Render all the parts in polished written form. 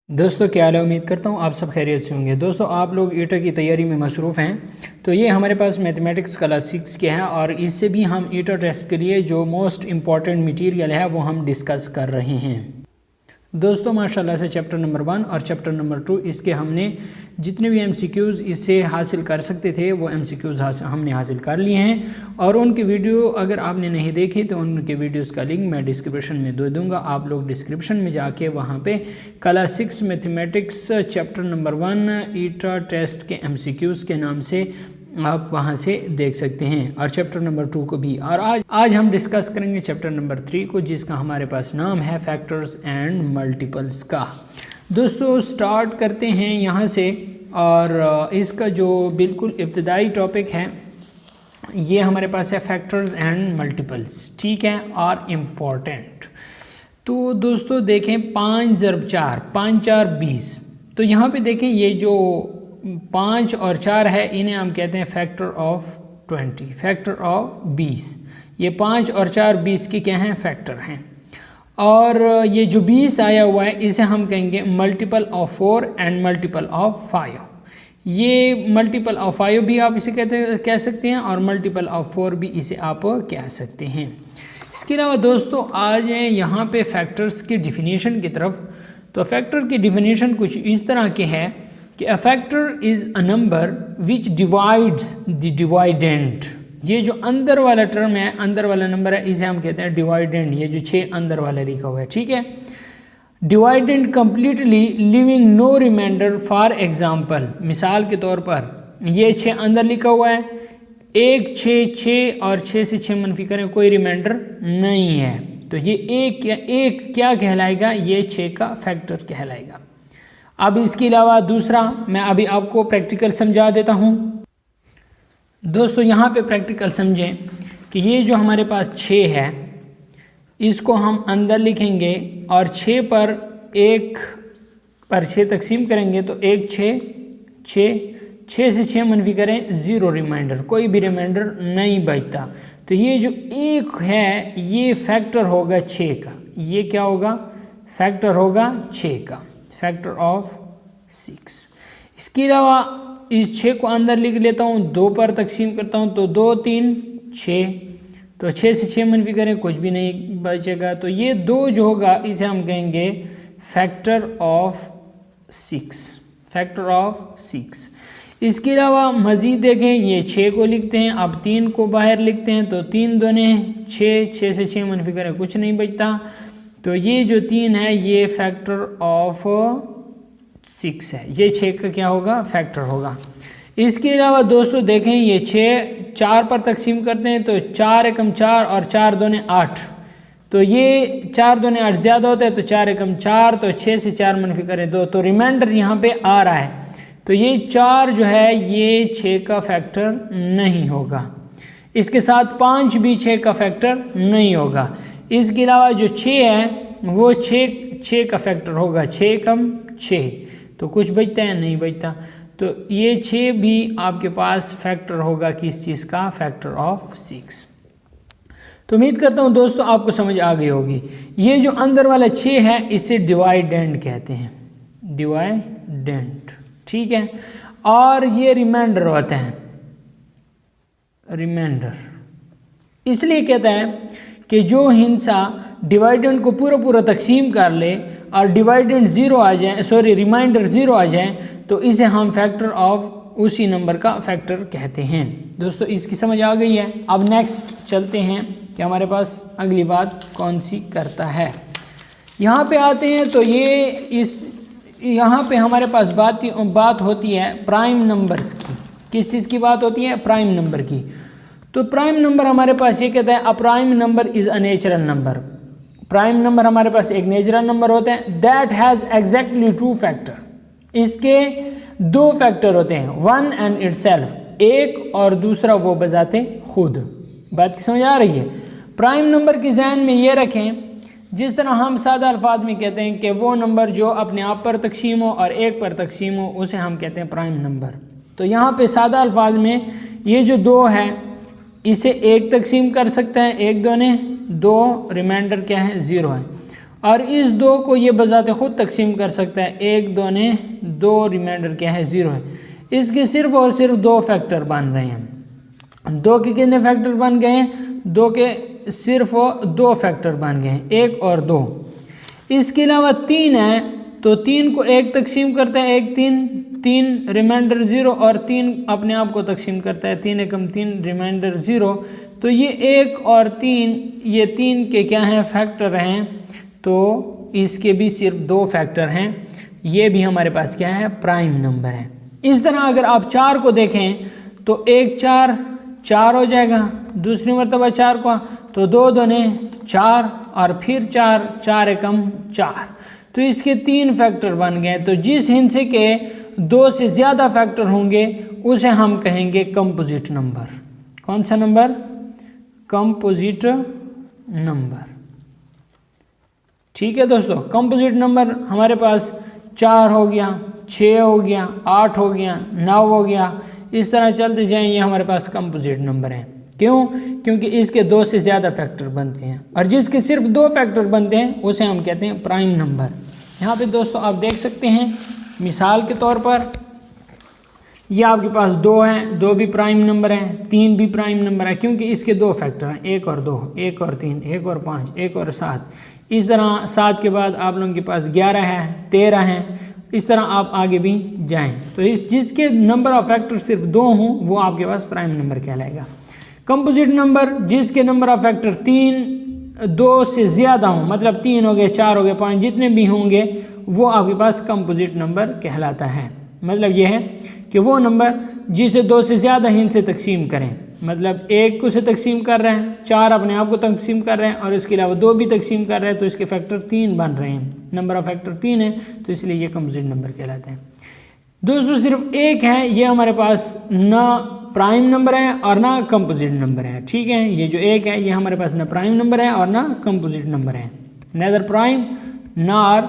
दोस्तों क्या हाल है। उम्मीद करता हूँ आप सब खैरियत से होंगे। दोस्तों आप लोग ईटा की तैयारी में मसरूफ़ हैं, तो ये हमारे पास मैथमेटिक्स क्लास 6 के हैं और इससे भी हम ईटा टेस्ट के लिए जो मोस्ट इम्पॉर्टेंट मटेरियल है वो हम डिस्कस कर रहे हैं। दोस्तों माशाल्लाह से चैप्टर नंबर 1 और चैप्टर नंबर 2 इसके हमने जितने भी MCQs इससे हासिल कर सकते थे वो MCQs हमने हासिल कर लिए हैं। और उनकी वीडियो अगर आपने नहीं देखी तो उनके वीडियोस का लिंक मैं डिस्क्रिप्शन में दे दूँगा। आप लोग डिस्क्रिप्शन में जाके वहाँ पे क्लास 6 मैथमेटिक्स चैप्टर नंबर 1 ईटा टेस्ट के MCQs के नाम से आप वहाँ से देख सकते हैं, और चैप्टर नंबर 2 को भी। और आज हम डिस्कस करेंगे चैप्टर नंबर 3 को, जिसका हमारे पास नाम है फैक्टर्स एंड मल्टीपल्स का। दोस्तों स्टार्ट करते हैं यहाँ से, और इसका जो बिल्कुल इब्तदाई टॉपिक है ये हमारे पास है फैक्टर्स एंड मल्टीपल्स, ठीक है, और इम्पॉर्टेंट। तो दोस्तों देखें 5 × 4 5 4 20। तो यहाँ पे देखें ये जो 5 और 4 है इन्हें हम कहते हैं फैक्टर ऑफ 20, फैक्टर ऑफ 20। ये 5 और 4 20 के क्या हैं, फैक्टर हैं। और ये जो 20 आया हुआ है इसे हम कहेंगे multiple of 4 and multiple of 5। ये मल्टीपल ऑफ 5 भी आप इसे कह सकते हैं और मल्टीपल ऑफ 4 भी इसे आप कह सकते हैं। इसके अलावा दोस्तों आ जाए यहाँ पे फैक्टर्स की डिफिनीशन की तरफ। तो फैक्टर की डिफिनीशन कुछ इस तरह के है कि a factor is a number which divides the डिवाइडेंट। ये जो अंदर वाला टर्म है, अंदर वाला नंबर है, इसे हम कहते हैं डिवाइडेंट। ये जो 6 अंदर वाला लिखा हुआ है, ठीक है, डिवाइडेंट completely leaving no remainder. For example, मिसाल के तौर पर ये 6 अंदर लिखा हुआ है, 1 6 6 और 6 से 6 मनफी करें, कोई रिमाइंडर नहीं है, तो ये एक क्या कहलाएगा, ये 6 का फैक्टर कहलाएगा। अब इसके अलावा दूसरा मैं अभी आपको प्रैक्टिकल समझा देता हूँ। दोस्तों यहाँ पे प्रैक्टिकल समझें कि ये जो हमारे पास 6 है इसको हम अंदर लिखेंगे और 6 पर 1 पर 6 तकसीम करेंगे, तो 1 6 6 6 से 6 मनफी करें, 0 रिमाइंडर, कोई भी रिमाइंडर नहीं बचता। तो ये जो 1 है ये फैक्टर होगा 6 का, ये क्या होगा, फैक्टर होगा 6 का, फैक्टर ऑफ 6। इसके अलावा इस 6 को अंदर लिख लेता हूँ, 2 पर तकसीम करता हूँ, तो 2 3 6, तो 6 से 6 मनफी करें, कुछ भी नहीं बचेगा, तो ये 2 जो होगा इसे हम कहेंगे फैक्टर ऑफ 6, फैक्टर ऑफ 6। इसके अलावा मज़ीद देखें, ये 6 को लिखते हैं, अब 3 को बाहर लिखते हैं, तो 3 दूने 6, 6 से 6 मनफी करें, कुछ नहीं बचता, तो ये जो 3 है ये फैक्टर ऑफ 6 है, ये 6 का क्या होगा, फैक्टर होगा। इसके अलावा दोस्तों देखें ये 6 4 पर तकसीम करते हैं, तो 4 एकम 4 और 4 दूने 8, तो ये 4 दूने 8 ज़्यादा होता है, तो 4 एकम 4, तो 6 से 4 मनफी करें 2, तो रिमाइंडर यहाँ पे आ रहा है, तो ये 4 जो है ये 6 का फैक्टर नहीं होगा। इसके साथ 5 भी 6 का फैक्टर नहीं होगा। इसके अलावा जो 6 है वो 6 का फैक्टर होगा, 6 कम 6, तो कुछ बचता है, नहीं बचता, तो ये 6 भी आपके पास फैक्टर होगा किस चीज़ का, फैक्टर ऑफ 6। तो उम्मीद करता हूँ दोस्तों आपको समझ आ गई होगी। ये जो अंदर वाला 6 है इसे डिवाइडेंट कहते हैं, डिवाइडेंट, ठीक है। और ये रिमाइंडर होते हैं, रिमाइंडर इसलिए कहता है कि जो हिंसा डिवाइडेंट को पूरा तकसीम कर ले और डिवाइडेंट 0 आ जाए, सॉरी रिमाइंडर 0 आ जाए, तो इसे हम फैक्टर ऑफ उसी नंबर का फैक्टर कहते हैं। दोस्तों इसकी समझ आ गई है। अब नेक्स्ट चलते हैं कि हमारे पास अगली बात कौन सी करता है। यहाँ पे आते हैं, तो ये यहाँ पे हमारे पास बात होती है प्राइम नंबर्स की। किस चीज़ की बात होती है, प्राइम नंबर की। तो प्राइम नंबर हमारे पास ये कहता है a prime number is a natural number. Prime number हमारे पास एक नेचुरल नंबर होता है दैट हैज़ एग्जैक्टली 2 फैक्टर। इसके 2 फैक्टर होते हैं, 1 एंड इटसेल्फ, एक और दूसरा वो बजाते खुद। बात की समझ आ रही है। प्राइम नंबर की ज़हन में ये रखें, जिस तरह हम सादा अल्फाज में कहते हैं कि वो नंबर जो अपने आप पर तकसीम हो और 1 पर तकसीम हो उसे हम कहते हैं प्राइम नंबर। तो यहाँ पे सादा अल्फाज में ये जो 2 है इसे 1 तकसीम कर सकते हैं, 1 दूने 2, रिमाइंडर क्या है, 0 है, और इस 2 को ये बजाते खुद तकसीम कर सकता है। 1 2 ने 2, रिमाइंडर क्या है 0 है। इसके सिर्फ और सिर्फ 2 फैक्टर बन रहे हैं। 2 के कितने फैक्टर बन गए हैं? 2 के सिर्फ 2 फैक्टर बन गए हैं, 1 और 2। इसके अलावा 3 है, तो 3 को 1 तकसीम करता है, 1 3 रिमाइंडर 0, और 3 अपने आप को तकसीम करता है, 3 एकम 3 रिमाइंडर 0। तो ये 1 और 3, ये 3 के क्या हैं? फैक्टर हैं। तो इसके भी सिर्फ 2 फैक्टर हैं। ये भी हमारे पास क्या है? प्राइम नंबर है। इस तरह अगर आप 4 को देखें तो 1 4 हो जाएगा, दूसरी मरतबा 4 को, तो 2 2 ने 4, और फिर 4 एकम 4। तो इसके 3 फैक्टर बन गए। तो जिस हिस्से के 2 से ज़्यादा फैक्टर होंगे उसे हम कहेंगे कंपोजिट नंबर। कौन सा नंबर? Composite number. ठीक है दोस्तों, कंपोजिट नंबर हमारे पास 4 हो गया, 6 हो गया, 8 हो गया, 9 हो गया, इस तरह चलते जाएं। ये हमारे पास कंपोजिट नंबर हैं। क्यों? क्योंकि इसके 2 से ज़्यादा फैक्टर बनते हैं, और जिसके सिर्फ 2 फैक्टर बनते हैं उसे हम कहते हैं प्राइम नंबर। यहाँ पे दोस्तों आप देख सकते हैं, मिसाल के तौर पर ये आपके पास 2 हैं, 2 भी प्राइम नंबर हैं, 3 भी प्राइम नंबर है, क्योंकि इसके 2 फैक्टर हैं, 1 और 2, 1 और 3, 1 और 5, 1 और 7। इस तरह 7 के बाद आप लोगों के पास 11 है, 13 है, इस तरह आप आगे भी जाएं। तो इस जिसके नंबर ऑफ फैक्टर सिर्फ 2 हों वो आपके पास प्राइम नंबर कहलाएगा। कंपोजिट नंबर जिसके नंबर ऑफ फैक्टर 2 से ज़्यादा हों, मतलब 3 हो गए, 4 हो गए, 5, जितने भी होंगे वो आपके पास कंपोजिट नंबर कहलाता है। मतलब यह है कि वो नंबर जिसे 2 से ज़्यादा हिस्से से तकसीम करें, मतलब 1 को से तकसीम कर रहे हैं, 4 अपने आप को तकसीम कर रहे हैं, और इसके अलावा 2 भी तकसीम कर रहे हैं, तो इसके फैक्टर 3 बन रहे हैं। नंबर ऑफ फैक्टर 3 है, तो इसलिए ये कंपोजिट नंबर कहलाते हैं। दोस्तों सिर्फ 1 है, ये हमारे पास ना प्राइम नंबर है और ना कंपोजिट नंबर है। ठीक है, ये जो 1 है ये हमारे पास ना प्राइम नंबर है और ना कंपोजिट नंबर है, नेदर प्राइम नार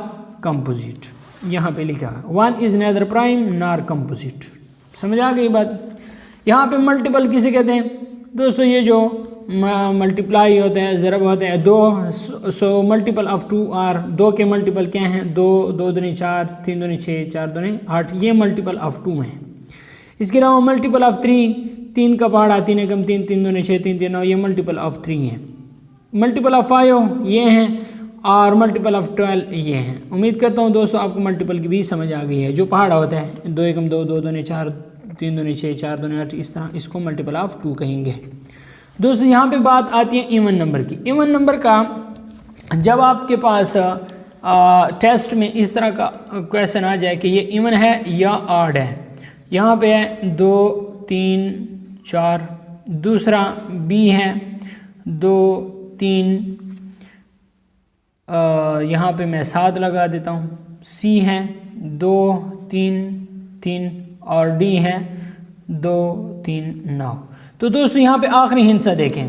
कंपोजिट। यहाँ पे लिखा है 1 इज़ नेदर प्राइम नार कंपोजिट। समझ आ गई बात? यहाँ पे मल्टीपल किसे कहते हैं दोस्तों? ये जो मल्टीप्लाई होते हैं, ज़रब होते हैं, 2, सो मल्टीपल ऑफ 2 आर, 2 के मल्टीपल क्या हैं? 2, 2 दूनी 4, 3 दूनी 6, 4 दूनी 8, ये मल्टीपल ऑफ 2 हैं। इसके अलावा मल्टीपल ऑफ 3 का पहाड़ा, 3 एकम 3, 3 दूनी 6, 3 3 9, ये मल्टीपल ऑफ 3 है। मल्टीपल ऑफ 5 ये हैं, और मल्टीपल ऑफ 12 ये हैं। उम्मीद करता हूँ दोस्तों आपको मल्टीपल की भी समझ आ गई है। जो पहाड़ा होता है 2 एकम 2, 2 दूनी 4, 3 दूनी 6, 4 दूनी 8, इस तरह इसको मल्टीपल ऑफ 2 कहेंगे। दोस्तों यहाँ पे बात आती है इवन नंबर की। इवन नंबर का जब आपके पास टेस्ट में इस तरह का क्वेश्चन आ जाए कि ये इवन है या ऑड है, यहाँ पे है 2 3 4, दूसरा बी है 2 3, यहाँ पे मैं 7 लगा देता हूँ, सी है 2 3 3, और डी है 2 3 9। तो दोस्तों यहाँ पे आखिरी हिस्सा देखें,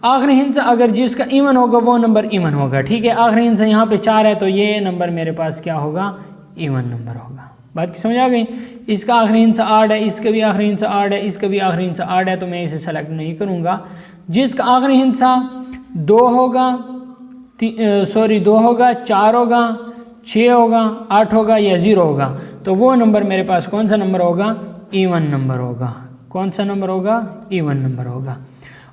आखिरी हिस्सा अगर जिसका इवन होगा वो नंबर इवन होगा। ठीक है, आखिरी हिस्सा यहाँ पे 4 है, तो ये नंबर मेरे पास क्या होगा? इवन नंबर होगा। बात समझ आ गई? इसका आखिरी हिस्सा 8 है, इसका भी आखिरी हिस्सा 8 है, इसका भी आखिरी हिस्सा 8 है, तो मैं इसे सेलेक्ट नहीं करूँगा। जिसका आखिरी हिस्सा 2 होगा, 2 होगा, 4 होगा, 6 होगा, 8 होगा या 0 होगा, तो वो नंबर मेरे पास कौन सा नंबर होगा? इवन नंबर होगा। कौन सा नंबर होगा? इवन नंबर होगा।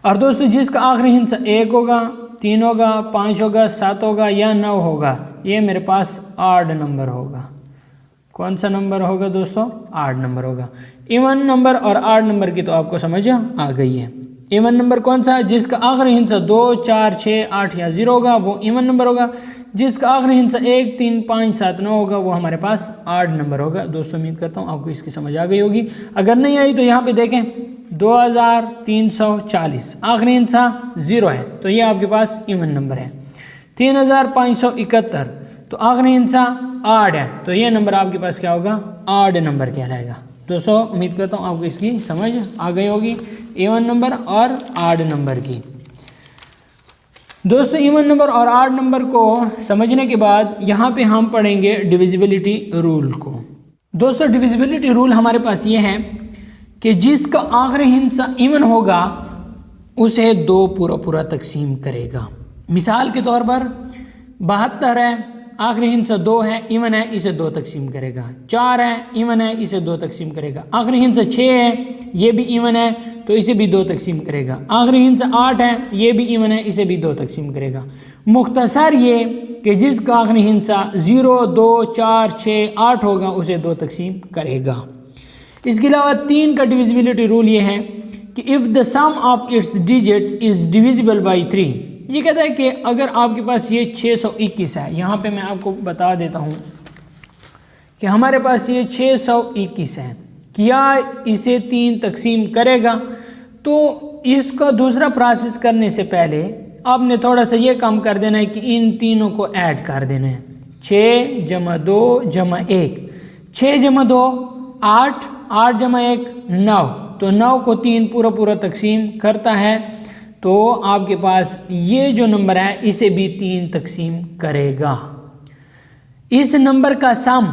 और दोस्तों जिसका आखिरी हिस्सा 1 होगा, 3 होगा, 5 होगा, 7 होगा या 9 होगा, ये मेरे पास ऑड नंबर होगा। कौन सा नंबर होगा दोस्तों? ऑड नंबर होगा। इवन नंबर और ऑड नंबर की तो आपको समझ आ गई है। इवन नंबर कौन सा है? जिसका आखिरी हिस्सा 2 4 6 8 या 0 होगा वो इवन नंबर होगा। जिसका आखिरी हिस्सा 1 3 5 7 9 होगा वो हमारे पास ऑड नंबर होगा। दोस्तों उम्मीद करता हूँ आपको इसकी समझ आ गई होगी। अगर नहीं आई तो यहाँ पे देखें 2340, आखिरी हिस्सा 0 है, तो ये आपके पास इवन नंबर है। 3571, तो आखिरी हिस्सा ऑड है, तो ये नंबर आपके पास क्या होगा? ऑड नंबर कहलाएगा। दोस्तों उम्मीद करता हूँ आपको इसकी समझ आ गई होगी, इवन नंबर और ऑड नंबर की। दोस्तों इवन नंबर और ऑड नंबर को समझने के बाद यहाँ पे हम पढ़ेंगे डिविजिबिलिटी रूल को। दोस्तों डिविजिबिलिटी रूल हमारे पास ये है कि जिसका आखिरी हिस्सा इवन होगा उसे 2 पूरा तकसीम करेगा। मिसाल के तौर पर 72 है, आखिरी हिस्सा 2 है, इवन है, इसे 2 तकसीम करेगा। 4 है, इवन है, इसे 2 तकसीम करेगा। आखिरी हिस्सा 6 है, ये भी इवन है, तो इसे भी 2 तकसीम करेगा। आखिरी हिस्सा 8 है, ये भी इवन है, इसे भी 2 तकसीम करेगा। मुख्तसर ये कि जिसका आखिरी हिस्सा 0, 2, 4, 6, 8 होगा उसे 2 तकसीम करेगा। इसके अलावा 3 का डिविजिबिलिटी रूल ये है कि if the sum of its digit is divisible by 3। ये कहता है कि अगर आपके पास ये 621 है, यहाँ पे मैं आपको बता देता हूँ कि हमारे पास ये 621 है, क्या इसे 3 तकसीम करेगा? तो इसका दूसरा प्रोसेस करने से पहले आपने थोड़ा सा ये काम कर देना है कि इन तीनों को ऐड कर देना है। 6 जमा 2 जमा 1, 6 जमा 2 8, 8 जमा 1 9, तो 9 को 3 पूरा पूरा तकसीम करता है, तो आपके पास ये जो नंबर है इसे भी 3 तकसीम करेगा। इस नंबर का सम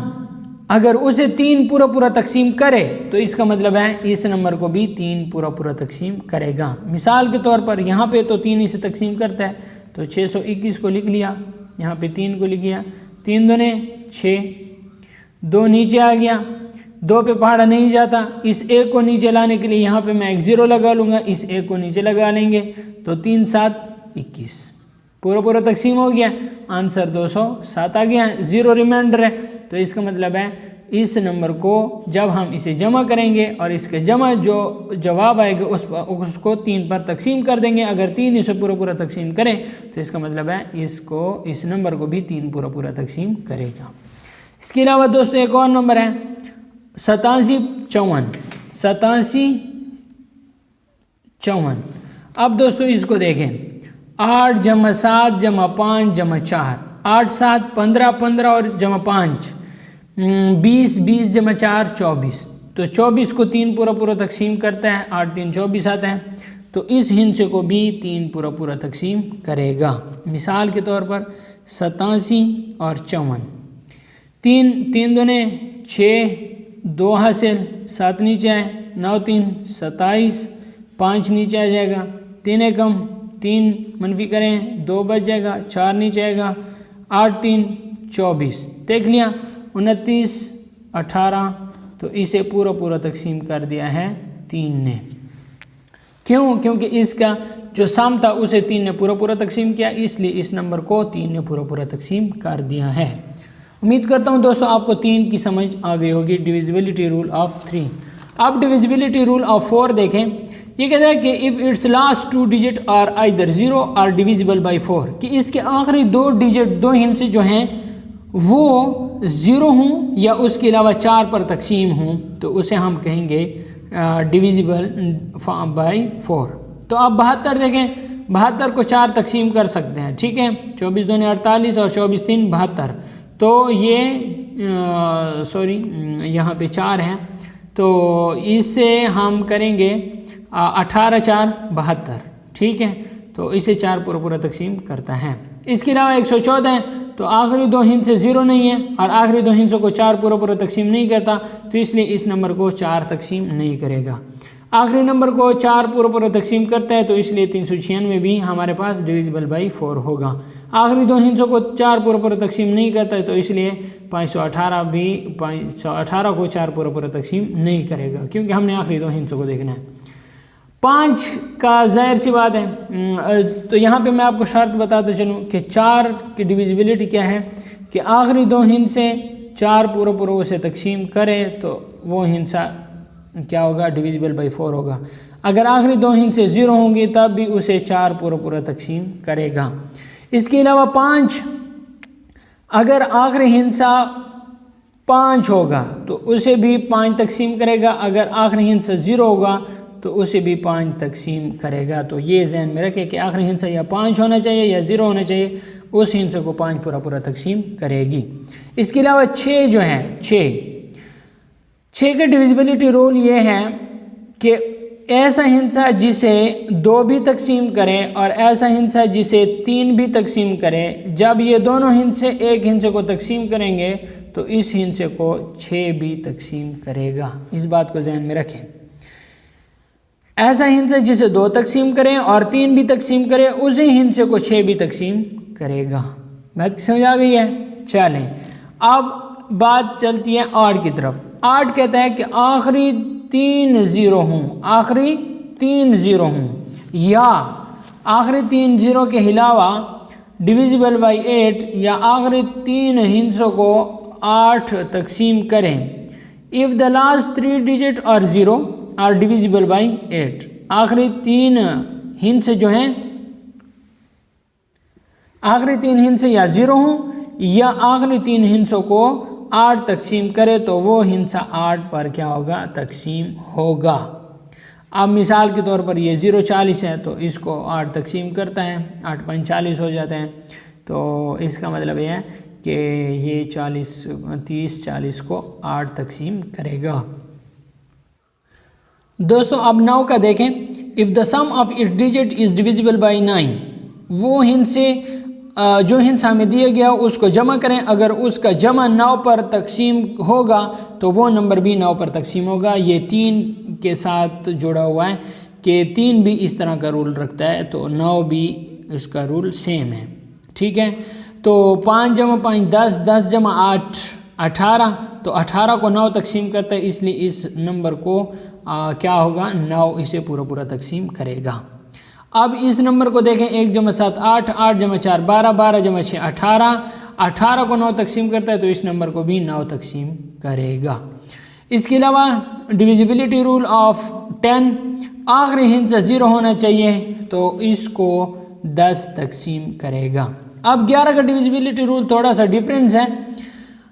अगर उसे 3 पूरा पूरा तकसीम करे तो इसका मतलब है इस नंबर को भी 3 पूरा पूरा तकसीम करेगा। मिसाल के तौर पर यहाँ पे तो 3 इसे तकसीम करता है, तो 621 को लिख लिया, यहाँ पे 3 को लिख लिया, 3 दूने 6, 2 नीचे आ गया, 2 पे पहाड़ा नहीं जाता, इस 1 को नीचे लाने के लिए यहाँ पे मैं एक 0 लगा लूँगा, इस 1 को नीचे लगा लेंगे, तो 3 7 21 पूरा पूरा तकसीम हो गया, आंसर 207 आ गया, 0 रिमाइंडर है। तो इसका मतलब है इस नंबर को जब हम इसे जमा करेंगे और इसके जमा जो जवाब आएगा उसको 3 पर तकसीम कर देंगे। अगर 3 इसे पूरा पूरा तकसीम करें तो इसका मतलब है इस नंबर को भी 3 पूरा पूरा तकसीम करेगा। इसके अलावा दोस्तों एक और नंबर है 8754, 8754। अब दोस्तों इसको देखें, 8 जमा 7 जमा 5 जमा 4, 8 7 15, 15 और जमा 5 20, 20 जमा 4 24, तो 24 को 3 पूरा पूरा तकसीम करता है, 8 3 24 आता है, तो इस हिस्से को भी 3 पूरा पूरा तकसीम करेगा। मिसाल के तौर पर 87 और 54, 3 दूने 6, 2 हासिल, 7 नीचे आए, 9 3 27, 5 नीचे आ जाएगा, 3 एकम 3 मनफी करें 2 बच जाएगा, 4 नीचे आएगा, 8 3 24, देख लिया, 29 18, तो इसे पूरा पूरा तकसीम कर दिया है 3 ने। क्यों? क्योंकि इसका जो सम था उसे 3 ने पूरा पूरा तकसीम किया, इसलिए इस नंबर को 3 ने पूरा पूरा तकसीम कर दिया है। उम्मीद करता हूं दोस्तों आपको 3 की समझ आ गई होगी, डिविजिबिलिटी रूल ऑफ 3। अब डिविजिबिलिटी रूल ऑफ 4 देखें। ये कहता है कि if its last 2 digit are either 0 or divisible by 4, कि इसके आखिरी 2 डिजिट 2 हिस्से जो हैं वो 0 हों या उसके अलावा 4 पर तकसीम हों, तो उसे हम कहेंगे डिविजिबल बाई 4। तो आप 72 देखें, 72 को 4 तकसीम कर सकते हैं, ठीक है, 24 दूने 48 और 24 3 72, तो ये यहाँ पे 4 है, तो इसे हम करेंगे 18 4 72, ठीक है, तो इसे 4 पूरा पूरा तकसीम करता है। इसके अलावा 114 है, तो आखिरी 2 हिस्से 0 नहीं है और आखिरी 2 हिस्सों को 4 पूरा पूरा तकसीम नहीं करता, तो इसलिए इस नंबर को 4 तकसीम नहीं करेगा। आखिरी नंबर को 4 पूरा पूरा तकसीम करता है, तो इसलिए 396 भी हमारे पास डिविजिबल बाई 4 होगा। आखिरी 2 हिस्सों को 4 पूरा पूरा तकसीम नहीं करता है, तो इसलिए 518 भी 518 को 4 पूरा पूरा तकसीम नहीं करेगा, क्योंकि हमने आखिरी 2 हिस्सों को देखना है। 5 का जाहिर सी बात है, तो यहाँ पे मैं आपको शर्त बताता चलूँ कि 4 की डिविजिबिलिटी क्या है कि आखिरी 2 हिस्से 4 पूरा पूरा उसे तकसीम करे तो वो हिस्सा क्या होगा, डिविजिबल बाई 4 होगा। अगर आखिरी 2 हिस्से 0 होंगे तब भी उसे 4 पूरा पूरा तकसीम करेगा। इसके अलावा 5, अगर आखिरी हिस्सा 5 होगा तो उसे भी 5 तकसीम करेगा, अगर आखिरी हिस्सा 0 होगा तो उसे भी 5 तकसीम करेगा। तो ये जहन में रखें कि आखिरी हिस्सा या 5 होना चाहिए या 0 होना चाहिए, उस हिस्से को 5 पूरा पूरा तकसीम करेगी। इसके अलावा 6 जो है, 6 का डिविजिबिलिटी रूल ये है कि ऐसा हिस्सा जिसे 2 भी तकसीम करें और ऐसा हिस्सा जिसे 3 भी तकसीम करें, जब ये दोनों हिस्से एक हिस्से को तकसीम करेंगे तो इस हिस्से को 6 भी तकसीम करेगा। इस बात को जहन में रखें। ऐसा हिस्सा जिसे 2 तकसीम करें और 3 भी तकसीम करें, उसी हिस्से को 6 भी तकसीम करेगा। बात समझ आ गई है। चलें अब बात चलती है 8 की तरफ। 8 कहता है कि आखिरी 3 ज़ीरो हूँ, आखिरी 3 ज़ीरो हूँ, या आखिरी 3 ज़ीरो के अलावा डिविजिबल बाई 8, या आखिरी 3 हिंसों को 8 तकसीम करें। इफ़ द लास्ट 3 डिजिट और 0 आर डिविजिबल बाई 8, आखिरी 3 हिंस जो हैं, आखिरी 3 हिंस या 0 हों या आखिरी 3 हिंसों को 8 तकसीम करे तो वो हिंसा 8 पर क्या होगा, तकसीम होगा। अब मिसाल के तौर पर ये 0 40 है तो इसको 8 तकसीम करता है, 8 5 40 हो जाते हैं। तो इसका मतलब ये है कि ये 30 40 को 8 तकसीम करेगा। दोस्तों अब 9 का देखें। If the sum of its digit is divisible by 9, वो हिंसे जो हिंसा हमें दिया गया उसको जमा करें। अगर उसका जमा 9 पर तकसीम होगा तो वो नंबर भी 9 पर तकसीम होगा। ये 3 के साथ जुड़ा हुआ है कि 3 भी इस तरह का रूल रखता है, तो 9 भी इसका रूल सेम है। ठीक है, तो 5 जमा 5 10, 10 जमा 8 18, तो 18 को 9 तकसीम करता है, इसलिए इस नंबर को क्या होगा, 9 इसे पूरा तकसीम करेगा। अब इस नंबर को देखें, 1 जमा 7 8, 8 जमा 4 12, 12 जमा 6 18, 18 को 9 तकसीम करता है तो इस नंबर को भी 9 तकसीम करेगा। इसके अलावा डिविजिबिलिटी रूल ऑफ 10, आखिरी हिंसा 0 होना चाहिए तो इसको 10 तकसीम करेगा। अब 11 का डिविजिबिलिटी रूल थोड़ा सा डिफरेंस है।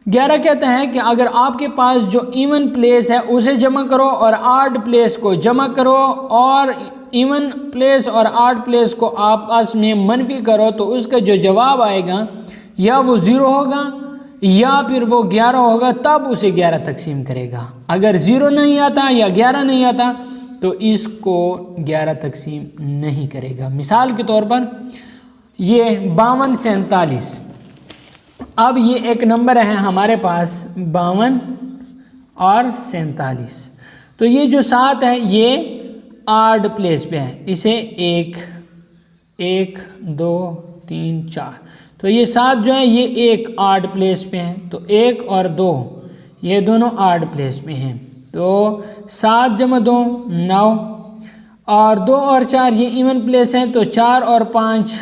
11 कहता है कि अगर आपके पास जो इवन प्लेस है उसे जमा करो और ऑड प्लेस को जमा करो, और इवन प्लेस और ऑड प्लेस को आपस में मनफी करो तो उसका जो जवाब आएगा या वो 0 होगा या फिर वो 11 होगा, तब उसे 11 तकसीम करेगा। अगर 0 नहीं आता या 11 नहीं आता तो इसको 11 तकसीम नहीं करेगा। मिसाल के तौर पर ये 52 47, अब ये एक नंबर है हमारे पास 52 और 47, तो ये जो 7 है ये ऑड प्लेस पे है, इसे 1 1 2 3 4, तो ये 7 जो है ये एक ऑड प्लेस पे है, तो 1 और 2 ये दोनों ऑड प्लेस पे हैं। तो 7 जमा 2 9, और 2 और 4 ये इवन प्लेस हैं, तो 4 और 5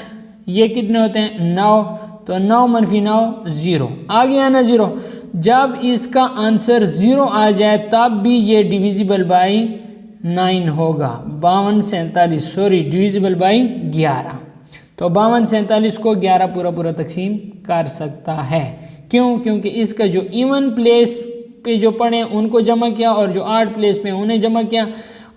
ये कितने होते हैं 9, तो 9 मनफी 9 0 आ गया ना 0। जब इसका आंसर 0 आ जाए तब भी ये डिविजिबल बाई 9 होगा। 52 47 सॉरी डिविजिबल बाई 11, तो 52 47 को 11 पूरा तकसीम कर सकता है। क्यों? क्योंकि इसका जो इवन प्लेस पे जो पढ़े उनको जमा किया और जो ऑड प्लेस पे उन्हें जमा किया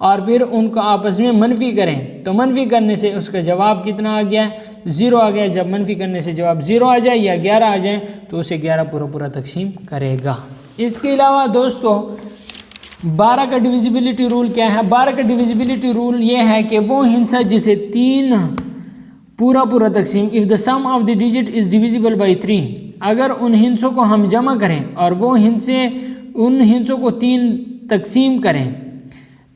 और फिर उनको आपस में मनफी करें, तो मनफी करने से उसका जवाब कितना आ गया 0 आ गया। जब मनफी करने से जवाब 0 आ जाए या 11 आ जाए तो उसे 11 पूरा तकसीम करेगा। इसके अलावा दोस्तों 12 का डिविजिबिलिटी रूल क्या है? 12 का डिविजिबिलिटी रूल ये है कि वो हिंसा जिसे 3 पूरा तकसीम, if the sum of the digit is divisible by 3, अगर उन हिंसों को हम जमा करें और वो उन हिंसों को 3 तकसीम करें,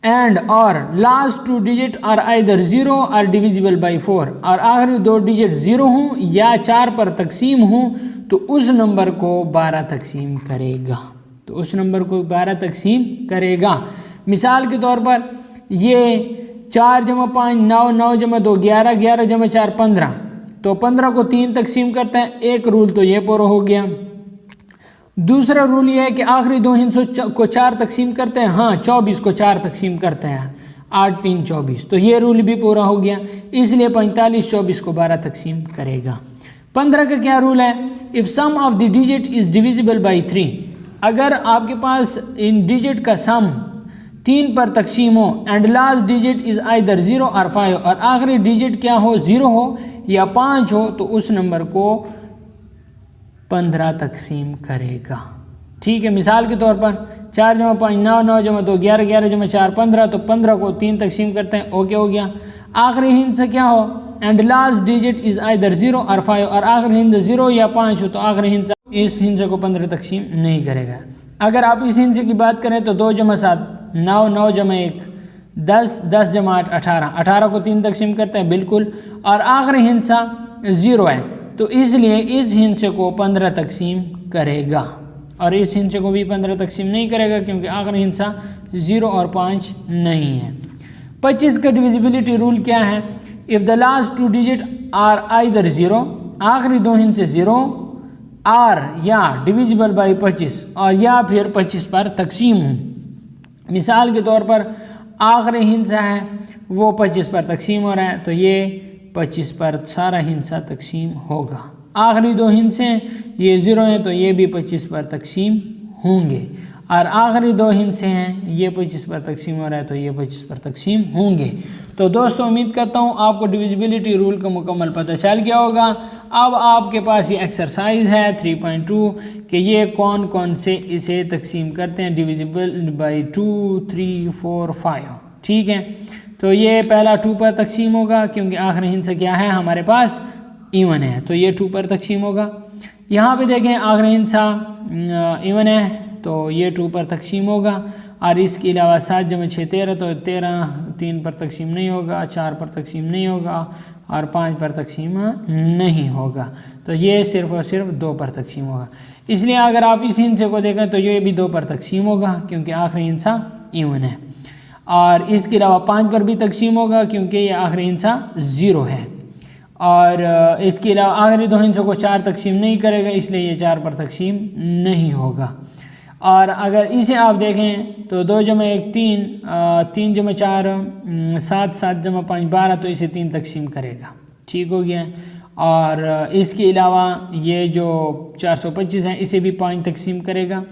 एंड और last 2 digit are either 0 or divisible by 4, और आखिरी 2 डिजिट 0 हों या 4 पर तकसीम हों, तो उस नंबर को 12 तकसीम करेगा। तो उस नंबर को 12 तकसीम करेगा। मिसाल के तौर पर ये 4 जमा 5 9, 9 जमा 2 11, 11 जमा 4 15, तो 15 को 3 तकसीम करता है। एक रूल तो ये पूरा हो गया। दूसरा रूल ये है कि आखिरी 2 हिंसों को 4 तकसीम करते हैं, हाँ 24 को 4 तकसीम करते हैं, 8 3 24, तो ये रूल भी पूरा हो गया। इसलिए 45 24 को 12 तकसीम करेगा। 15 का क्या रूल है? If sum of the digit is divisible by 3, अगर आपके पास इन डिजिट का सम 3 पर तकसीम हो and last digit is either 0 और 5, और आखिरी डिजिट क्या हो 0 हो या 5 हो, तो उस नंबर को 15 तकसीम करेगा। ठीक है, मिसाल के तौर पर 4 जमा 5 9, 9 जमा 2 11, 11 जमा 4 15, तो 15 को 3 तकसीम करते हैं। ओके हो गया। आखिरी हिंसा क्या हो? And last digit is either 0 और 5, और आखिरी हिंसा 0 या 5 हो, तो आखिरी हिंसा इस हिंसे को 15 तकसीम नहीं करेगा। अगर आप इस हिंसे की बात करें तो 2 जमा 7 9, 9 जमा 1 10, 10 जमा 8 18, 18 को 3 तकसीम करते हैं बिल्कुल, और आखिरी हिंसा 0 है, तो इसलिए इस हिस्से को 15 तकसीम करेगा और इस हिस्से को भी 15 तकसीम नहीं करेगा क्योंकि आखिरी हिस्सा 0 और 5 नहीं है। 25 का डिविजिबिलिटी रूल क्या है? If the last 2 digit are either 0, आखिरी 2 हिस्से 0 आर या डिविजिबल बाई 25 और या फिर 25 पर तकसीम हो। मिसाल के तौर पर आखिरी हिस्सा है वो 25 पर तकसीम हो रहा है तो ये 25 पर सारा हिस्सा तकसीम होगा। आखिरी 2 हिस्से ये 0 हैं तो ये भी 25 पर तकसीम होंगे और आखिरी 2 हिस्से हैं ये 25 पर तकसीम हो रहा है तो ये 25 पर तकसीम होंगे। तो दोस्तों उम्मीद करता हूँ आपको डिविजिबिलिटी रूल का मुकम्मल पता चल गया होगा। अब आपके पास ये एक्सरसाइज है 3.2 कि ये कौन कौन से इसे तकसीम करते हैं डिविजिबल बाई 2, 3, 4, 5। ठीक है, तो ये पहला 2 पर तकसीम होगा क्योंकि आखिरी हिस्सा क्या है हमारे पास इवन है तो ये 2 पर तकसीम होगा। यहाँ पे देखें आखिरी हिस्सा इवन है तो ये 2 पर तकसीम होगा और इसके अलावा 7 जमा 6 13 तो 13 3 पर तकसीम नहीं होगा, 4 पर तकसीम नहीं होगा और 5 पर तकसीम नहीं होगा तो ये सिर्फ और सिर्फ 2 पर तकसीम होगा। इसलिए अगर आप इस हिस्से को देखें तो ये भी 2 पर तकसीम होगा क्योंकि आखिरी हिस्सा इवन है और इसके अलावा 5 पर भी तकसीम होगा क्योंकि ये आखिरी हिस्सा 0 है और इसके अलावा आखिरी 2 हिस्सों को 4 तकसीम नहीं करेगा इसलिए ये 4 पर तकसीम नहीं होगा। और अगर इसे आप देखें तो 2 जमा 1 3, 3 जमा 4 7, 7 जमा 5 12 तो इसे 3 तकसीम करेगा। ठीक हो गया। और इसके अलावा ये जो 425 है इसे भी 5 तकसीम करेगा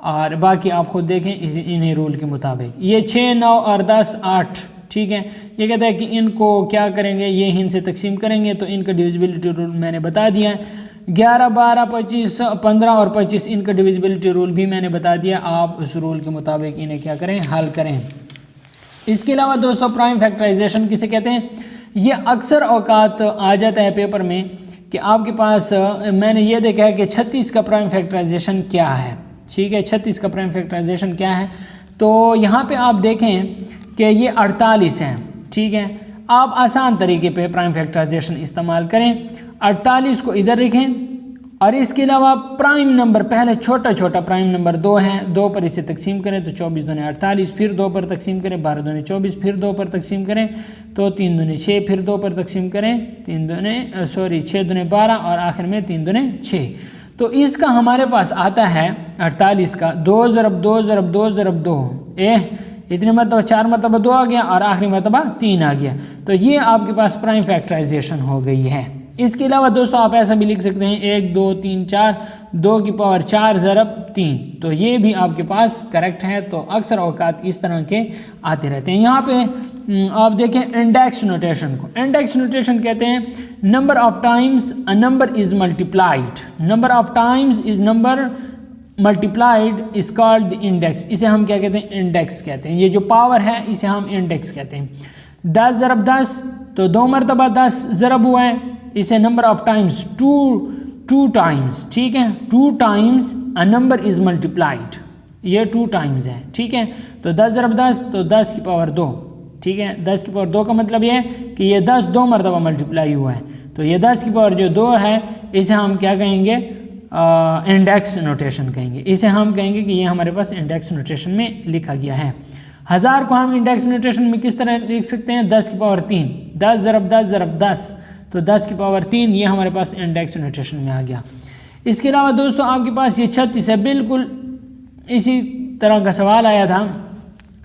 और बाकी आप खुद देखें इन्हीं रूल के मुताबिक। ये 6 9 और 10 8। ठीक है, ये कहता है कि इनको क्या करेंगे ये हिस्से तकसीम करेंगे तो इनका डिविजिबिलिटी रूल मैंने बता दिया है। 11 12 25 15 और 25 इनका डिविजिबिलिटी रूल भी मैंने बता दिया। आप उस रूल के मुताबिक इन्हें क्या करें हल करें। इसके अलावा दोस्तों प्राइम फैक्टराइजेशन किसे कहते हैं? ये अक्सर औकात आ जाता है पेपर में कि आपके पास मैंने ये देखा है कि 36 का प्राइम फैक्टराइजेशन क्या है। ठीक है, 36 का प्राइम फैक्टराइजेशन क्या है? तो यहाँ पे आप देखें कि ये 48 है। ठीक है, आप आसान तरीके पे प्राइम फैक्टराइजेशन इस्तेमाल करें। 48 को इधर रखें और इसके अलावा प्राइम नंबर पहले छोटा छोटा प्राइम नंबर 2 है, 2 पर इसे तकसीम करें तो 24 दूनी 48, फिर 2 पर तकसीम करें 12 दूनी 24, फिर 2 पर तकसीम करें तो 3 दूनी 6, फिर 2 पर तकसीम करें 6 दूनी 12 और आखिर में 3 दूनी 6। तो इसका हमारे पास आता है 48 का 2 ज़रब 2 ज़रब 2 ज़रब 2 इतने मरतबा 4 मरतबा 2 आ गया और आखिरी मरतबा 3 आ गया तो ये आपके पास प्राइम फैक्टराइजेशन हो गई है। इसके अलावा दोस्तों आप ऐसा भी लिख सकते हैं 1 2 3 4 2 की पावर 4 ज़रब 3 तो ये भी आपके पास करेक्ट है। तो अक्सर औकात इस तरह के आते रहते हैं। यहाँ पे आप देखें इंडेक्स नोटेशन को इंडेक्स नोटेशन कहते हैं number of times a number is multiplied, number of times is number multiplied is called the index. इसे हम क्या कहते हैं इंडेक्स कहते हैं। ये जो पावर है इसे हम इंडेक्स कहते हैं। 10 ज़रब 10 तो 2 मरतबा 10 ज़रब हुआ है, इसे नंबर ऑफ टाइम्स 2 टाइम्स। ठीक है, 2 times a number is multiplied, ये 2 टाइम्स है। ठीक है, तो 10 ज़रब 10 तो 10 की पावर 2। ठीक है, 10 की पावर 2 का मतलब ये है कि ये 10 2 मरतबा मल्टीप्लाई हुआ है तो ये 10 की पावर जो 2 है इसे हम क्या कहेंगे इंडेक्स नोटेशन कहेंगे। इसे हम कहेंगे कि ये हमारे पास इंडेक्स नोटेशन में लिखा गया है। 1000 को हम इंडेक्स नोटेशन में किस तरह लिख सकते हैं? 10 की पावर 3, 10 ज़रब 10 ज़रब 10 तो 10 की पावर 3 ये हमारे पास इंडेक्स नोटेशन में आ गया। इसके अलावा दोस्तों आपके पास ये 36 है। बिल्कुल इसी तरह का सवाल आया था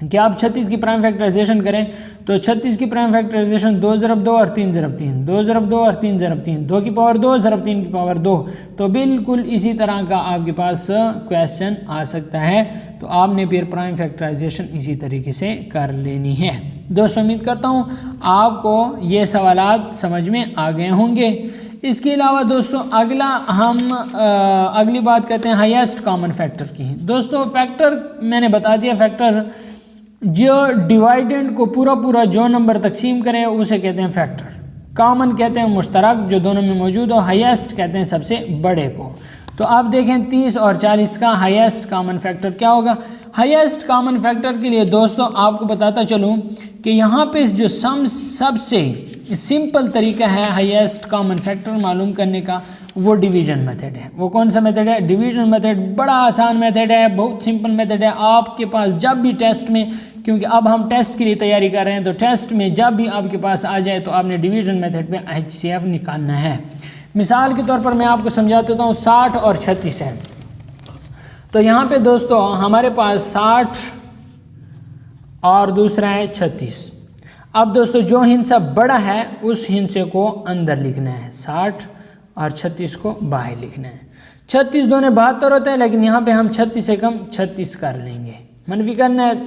कि आप 36 की प्राइम फैक्टराइजेशन करें तो 36 की प्राइम फैक्टराइजेशन 2 ज़रब 2 और 3 ज़रब 3, 2 ज़रब 2 और 3 ज़रब 3, 2 की पावर 2 ज़रब 3 की पावर 2 तो बिल्कुल इसी तरह का आपके पास क्वेश्चन आ सकता है। तो आपने फिर प्राइम फैक्टराइजेशन इसी तरीके से कर लेनी है। दोस्तों उम्मीद करता हूँ आपको ये सवालात समझ में आ गए होंगे। इसके अलावा दोस्तों अगला हम अगली बात करते हैं हाईएस्ट कॉमन फैक्टर की। दोस्तों फैक्टर मैंने बता दिया, फैक्टर जो डिवाइडेंड को पूरा जो नंबर तकसीम करें उसे कहते हैं फैक्टर। कॉमन कहते हैं मुश्तरक जो दोनों में मौजूद हो, हाईएस्ट कहते हैं सबसे बड़े को। तो आप देखें 30 और 40 का हाईएस्ट कॉमन फैक्टर क्या होगा? हाईएस्ट कॉमन फैक्टर के लिए दोस्तों आपको बताता चलूँ कि यहाँ पे जो सम सबसे सिंपल तरीका है हाईएस्ट कॉमन फैक्टर मालूम करने का, वो डिवीजन मेथड है। वो कौन सा मेथड है? Division method. बड़ा आसान मेथड है, बहुत सिंपल मेथड है। आपके पास जब भी टेस्ट में, क्योंकि अब हम टेस्ट के लिए तैयारी कर रहे हैं, तो टेस्ट में जब भी आपके पास आ जाए तो आपने डिवीजन मेथड पे HCF निकालना है। मिसाल के तौर पर मैं आपको समझा देता हूँ, 60 और 36 है। तो यहाँ पे दोस्तों हमारे पास 60 और दूसरा है 36। अब दोस्तों जो हिस्सा बड़ा है उस हिस्से को अंदर लिखना है, 60 और 36 को बाहर लिखना है। 36 दोनों 72 होता है, लेकिन यहाँ पे हम 36 से कम 36 कर लेंगे। मनफी करना है,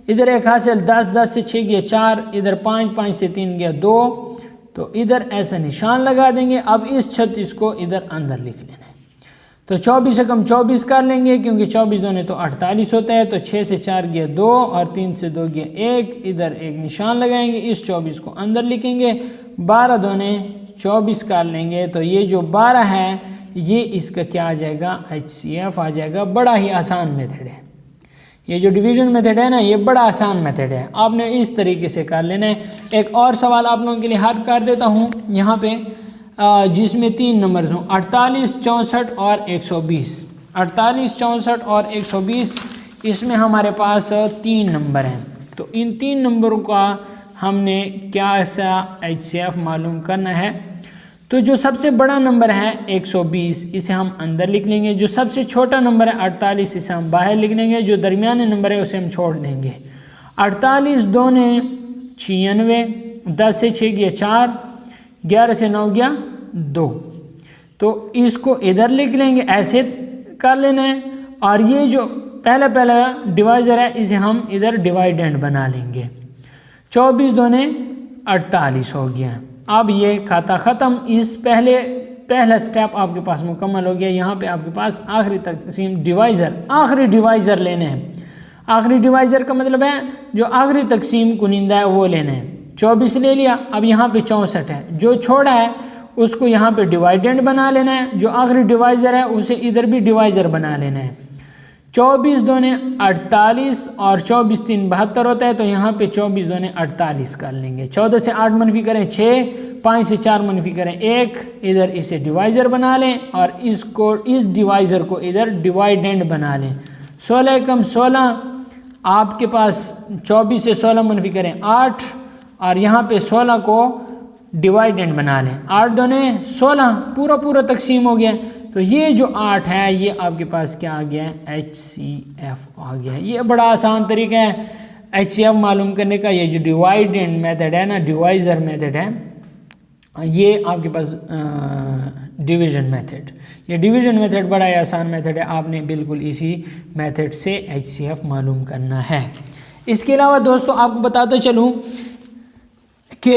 इधर एक हासिल 10, 10 से 6 गया 4, इधर 5, 5 से 3 गया 2, तो इधर ऐसा निशान लगा देंगे। अब इस 36 को इधर अंदर लिख लेना है। तो 24 से कम 24 कर लेंगे, क्योंकि 24 दोनों तो 48 होता है। तो 6 से 4 गया 2 और 3 से 2 गया 1, इधर एक निशान लगाएंगे, इस 24 को अंदर लिखेंगे। 12 दोनों 24 कर लेंगे, तो ये जो 12 है ये इसका क्या आ जाएगा? HCF आ जाएगा। बड़ा ही आसान मेथड है ये जो डिवीजन मेथड है ना, ये बड़ा आसान मेथड है, आपने इस तरीके से कर लेना है। एक और सवाल आप लोगों के लिए हल कर देता हूँ यहाँ पे, जिसमें 3 नंबर्स हों, 48, 64 और 120। 48, 64 और 120, इसमें हमारे पास 3 नंबर हैं। तो इन 3 नंबरों का हमने क्या ऐसा HCF मालूम करना है। तो जो सबसे बड़ा नंबर है 120, इसे हम अंदर लिख लेंगे। जो सबसे छोटा नंबर है 48, इसे हम बाहर लिख लेंगे। जो दरमियाने नंबर है उसे हम छोड़ देंगे। 48 दोने 96, 10 से 6 गया 4, 11 से 9 गया 2, तो इसको इधर लिख लेंगे, ऐसे कर लेना है। और ये जो पहला डिवाइज़र है इसे हम इधर डिवाइडेंड बना लेंगे। 24 दोने 48 हो गया। अब ये खाता ख़त्म। इस पहला स्टेप आपके पास मुकम्मल हो गया। यहाँ पे आपके पास आखिरी तकसीम डिवाइज़र, आखिरी डिवाइज़र लेने हैं। आखिरी डिवाइज़र का मतलब है जो आखिरी तकसीम कुनिंदा है वो लेना है। 24 ले लिया, अब यहाँ पे 64 है, जो छोड़ा है उसको यहाँ पे डिवाइडेंड बना लेना है। जो आखिरी डिवाइज़र है उसे इधर भी डिवाइज़र बना लेना है। 24 दोने 48 और 24 3 72 होता है, तो यहाँ पे 24 दोने 48 कर लेंगे। 14 से 8 मनफी करें 6, 5 से 4 मनफी करें 1, इधर इसे डिवाइज़र बना लें और इसको इस डिवाइज़र को इधर डिवाइडेंड बना लें। 16 कम 16, आपके पास 24 से 16 मनफी करें 8 और यहाँ पे 16 को डिवाइडेंड बना लें। 8 दोने 16, पूरा तकसीम हो गया। तो ये जो 8 है ये आपके पास क्या आ गया है? HCF आ गया है। ये बड़ा आसान तरीका है HCF मालूम करने का। ये जो डिवाइडेंड मेथड है ना, डिवाइज़र मेथड है, ये आपके पास डिवीज़न मेथड, ये डिवीज़न मेथड बड़ा ही आसान मेथड है। आपने बिल्कुल इसी मेथड से HCF मालूम करना है। इसके अलावा दोस्तों आपको बताते चलूँ कि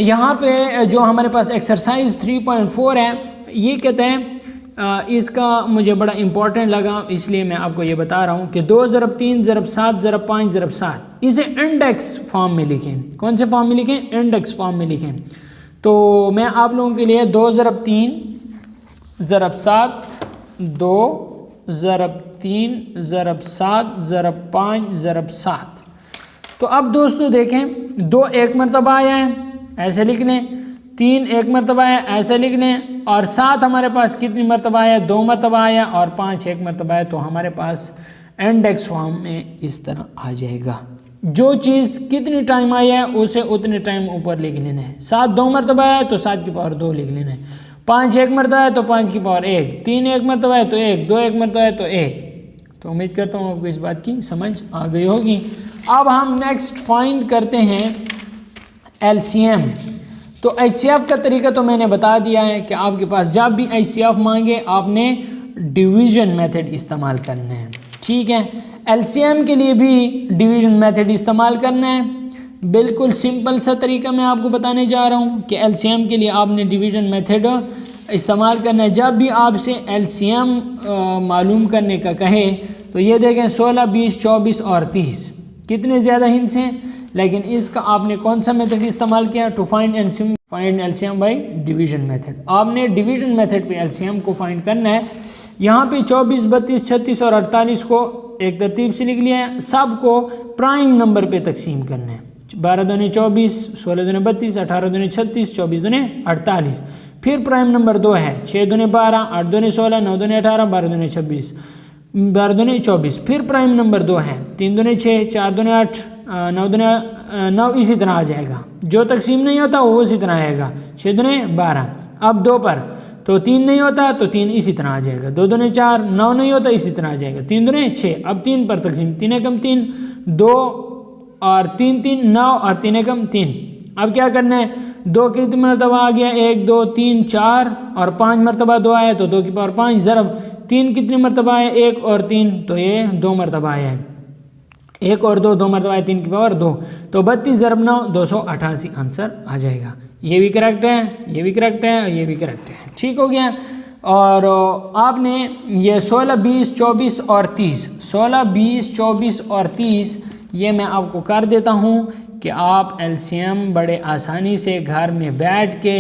यहाँ पे जो हमारे पास एक्सरसाइज 3.4 है, ये कहते हैं इसका मुझे बड़ा इम्पोर्टेंट लगा, इसलिए मैं आपको ये बता रहा हूँ कि 2 ज़रब 3 ज़रब 7 ज़रब 5 ज़रब 7 इसे इंडेक्स फॉर्म में लिखें। कौन से फॉर्म में लिखें? इंडेक्स फॉर्म में लिखें। तो मैं आप लोगों के लिए 2 ज़रब 3 ज़रब 7, 2 ज़रब 3 ज़रब 7 ज़रब 5 ज़रब 7। तो अब दोस्तों देखें, 2 एक मरतबा आया है, ऐसे लिख लें। 3 एक मरतबा आया, ऐसे लिख लें। और 7 हमारे पास कितनी मरतबा आया? 2 मरतबा आया। और 5 एक मरतबा आया। तो हमारे पास इंडेक्स फॉर्म में इस तरह आ जाएगा। जो चीज़ कितनी टाइम आई है उसे उतने टाइम ऊपर लिख लेना है। 7 2 मरतबा है तो 7 की पावर 2 लिख लेना है। 5 एक मरतबा है तो 5 की पावर 1। 3 एक मरतबा है तो 1। 2 एक मरतबा है तो 1। तो उम्मीद करता हूँ आपको इस बात की समझ आ गई होगी। अब हम नेक्स्ट फाइंड करते हैं LCM। तो HCF का तरीका तो मैंने बता दिया है कि आपके पास जब भी HCF मांगे आपने डिवीज़न मेथड इस्तेमाल करना है, ठीक है। LCM के लिए भी डिवीज़न मेथड इस्तेमाल करना है। बिल्कुल सिंपल सा तरीका मैं आपको बताने जा रहा हूँ कि LCM के लिए आपने डिवीज़न मेथड इस्तेमाल करना है। जब भी आपसे LCM मालूम करने का कहे तो ये देखें 16, 20, 24 और 30 कितने ज़्यादा हिंट्स हैं, लेकिन इसका आपने कौन सा मेथड इस्तेमाल किया? To find LCM by division method. आपने डिवीज़न मेथड पे LCM को फाइंड करना है। यहाँ पे 24, 32, 36 और 48 को एक तरतीब से लिख लिया है। सब को प्राइम नंबर पे तकसीम करना है। 12 दूनी 24, 16 दूनी 32, 18 दूनी 36, 24 दूनी 48। फिर प्राइम नंबर 2 है 6 दूनी 12, 8 दूनी 16, 9 दूनी 18, 12 दूनी 26, 12 दूनी 24। फिर प्राइम नंबर 2 है 3 दूनी 6, 4 दूनी 8, 9 दूनी 9, इसी तरह आ जाएगा। जो तकसीम नहीं होता वो इसी तरह आएगा। 6 दूनी 12, अब 2 पर तो 3 नहीं होता तो 3 इसी तरह आ जाएगा। 2 दूनी 4, 9 नहीं होता इसी तरह आ जाएगा। 3 दूनी 6, अब 3 पर तकसीम, 3 एकम 3, 2 और 3 3 9 और 3 एकम 3। अब क्या करना है, 2 कितनी मरतबा आ गया, 1 2 3 4 और 5 मरतबा 2 आया तो 2 की पावर 5 ज़रब 3 कितनी मरतबा आया, 1 और 3 तो ये 2 मरतबा आया है। 1 और 2 मरतबा है, 3 की पावर 2 तो 32 ज़रब 9 288 आंसर आ जाएगा। ये भी करेक्ट है, ये भी करेक्ट है और ये भी करेक्ट है। ठीक हो गया। और आपने ये 16 20 24 और 30, 16 20 24 और 30 ये मैं आपको कर देता हूँ कि आप एलसीएम बड़े आसानी से घर में बैठ के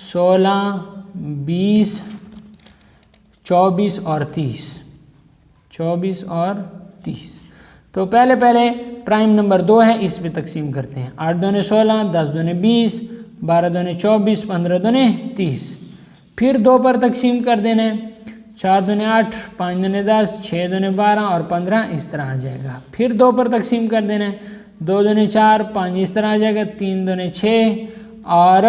16 20 24 और 30, 24 और 30। तो पहले प्राइम नंबर 2 है, इस पे तकसीम करते हैं। 8 दूनी 16, 10 दूनी 20, 12 दूनी 24, 15 दूनी 30। फिर 2 पर तकसीम कर देना है। 4 दूनी 8, 5 दूनी 10, 6 दूनी 12 और 15 इस तरह आ जाएगा। फिर 2 पर तकसीम कर देना है। 2 दूनी 4, 5 इस तरह आ जाएगा। 3 दूनी 6 और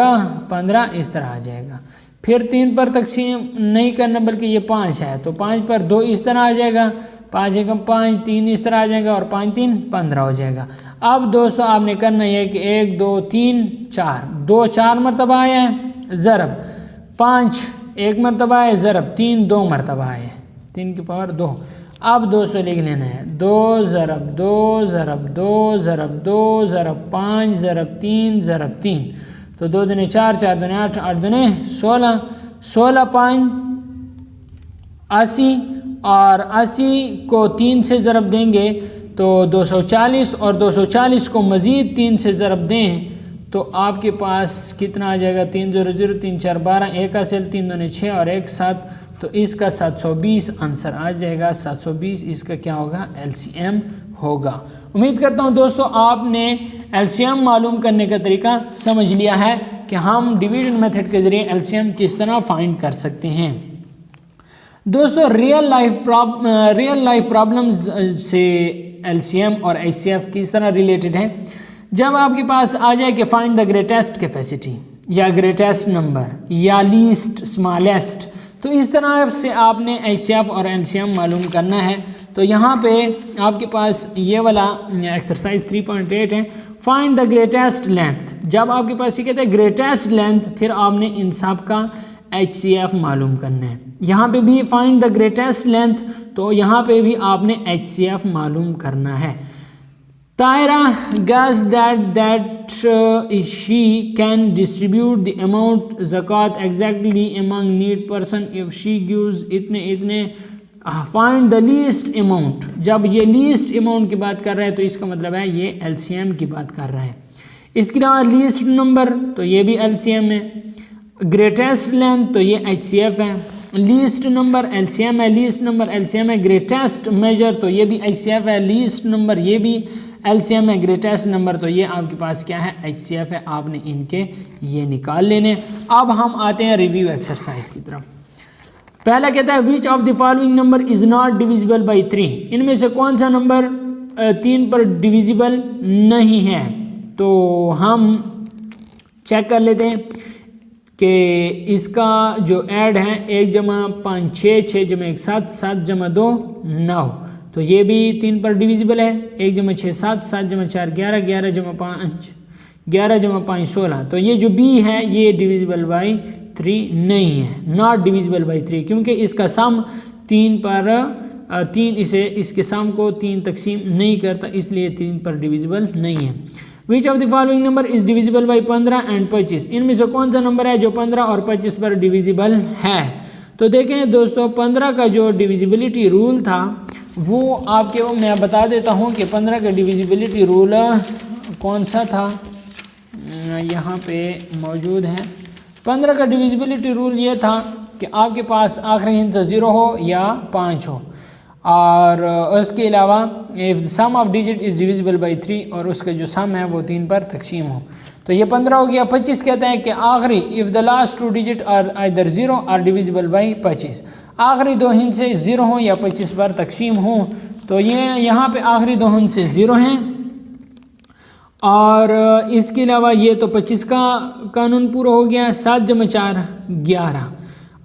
15 इस तरह आ जाएगा। फिर 3 पर तकसीम नहीं करना बल्कि ये 5 है तो 5 पर 2 इस तरह आ जाएगा। 5 एकम 5, 3 इस तरह आ जाएगा और 5 3 15 हो जाएगा। अब दोस्तों आपने करना है कि 1 2 3 4, 2 4 मरतबा आया है ज़रब 5 1 मरतबा है ज़रब 3 2 मरतबा है, 3 की पावर 2। अब दोस्तों लिख लेना है 2 ज़रब 2 ज़रब 2 ज़रब 2 ज़रब 5 ज़रब 3 ज़रब 3 तो 2 दूनी 4, 4 दूनी 8, 8 दूनी 16, 16 5 80 और 80 को 3 से ज़रब देंगे तो 240 और 240 को मज़ीद 3 से ज़रब दें तो आपके पास कितना आ जाएगा, 3 0 0 3 4 12, 1 हासिल 3 दूनी 6 और 1 7 तो इसका 720 आंसर आ जाएगा। 720 इसका क्या होगा, एलसीएम होगा। उम्मीद करता हूं दोस्तों आपने एलसीएम मालूम करने का तरीका समझ लिया है कि हम डिवीजन मेथड के ज़रिए एलसीएम किस तरह फाइंड कर सकते हैं। दोस्तों रियल लाइफ प्रॉब्लम्स से एलसीएम और एचसीएफ किस तरह रिलेटेड है। जब आपके पास आ जाए कि फाइंड द ग्रेटेस्ट कैपेसिटी या ग्रेटेस्ट नंबर या लीस्ट स्मॉलेस्ट, तो इस तरह से आपने एचसीएफ और एलसीएम मालूम करना है। तो यहाँ पे आपके पास ये वाला एक्सरसाइज 3.8 है, फाइंड द ग्रेटेस्ट लेंथ। जब आपके पास ये कहते हैं ग्रेटेस्ट लेंथ, फिर आपने इन सब का एचसीएफ मालूम करना है। यहाँ पे भी फाइंड द ग्रेटेस्ट लेंथ, तो यहाँ पे भी आपने एचसीएफ मालूम करना है। Tyra guessed that she can distribute the amount zakat exactly among need person if she gives इतने find the least amount। जब ये least amount की बात कर रहा है तो इसका मतलब है ये LCM की बात कर रहा है। इसके अलावा least number तो ये भी LCM है, greatest length तो ये HCF है, लीस्ट नंबर LCM है, लीस्ट नंबर LCM है, ग्रेटेस्ट मेजर तो ये भी HCF है, लीस्ट नंबर ये भी LCM है, ग्रेटेस्ट नंबर तो ये आपके पास क्या है, HCF है। आपने इनके ये निकाल लेने। अब हम आते हैं रिव्यू एक्सरसाइज की तरफ। पहला कहता है which of the following number is not divisible by 3, इनमें से कौन सा नंबर 3 पर डिविजिबल नहीं है। तो हम चेक कर लेते हैं कि इसका जो ऐड है 1 जमा 5 6, 6 जमा 1 7, 7 जमा 2 9, तो ये भी 3 पर डिविजिबल है। 1 जमा 6 7, 7 जमा 4 11, 11 जमा 5 11 जमा 5 16, तो ये जो बी है ये डिविजिबल बाई 3 नहीं है, नॉट डिविजिबल बाई 3, क्योंकि इसका सम 3 पर 3 इसके सम को 3 तकसीम नहीं करता, इसलिए 3 पर डिविजिबल नहीं है। Which of the following number is divisible by 15 and 25, इनमें से कौन सा नंबर है जो 15 और 25 पर डिविजिबल है। तो देखें दोस्तों 15 का जो डिविजिबिलिटी रूल था वो आपके मैं बता देता हूँ कि 15 का डिविजिबिलिटी रूल कौन सा था, यहाँ पे मौजूद है। 15 का डिविजिबिलिटी रूल ये था कि आपके पास आखिरी हिस्सा 0 हो या 5 हो। और उसके अलावा if the sum of digit is divisible by 3 और उसका जो सम है वो 3 पर तकसीम हो। तो ये 15 हो गया। 25 कहते हैं कि आखिरी if the last 2 digit are either 0 or divisible by 25, आखिरी 2 हिस्से 0 हों या 25 पर तकसीम हों। तो ये यहाँ पे आखिरी 2 हिस्से 0 हैं और इसके अलावा ये तो 25 का कानून पूरा हो गया। 7 जमा 4 11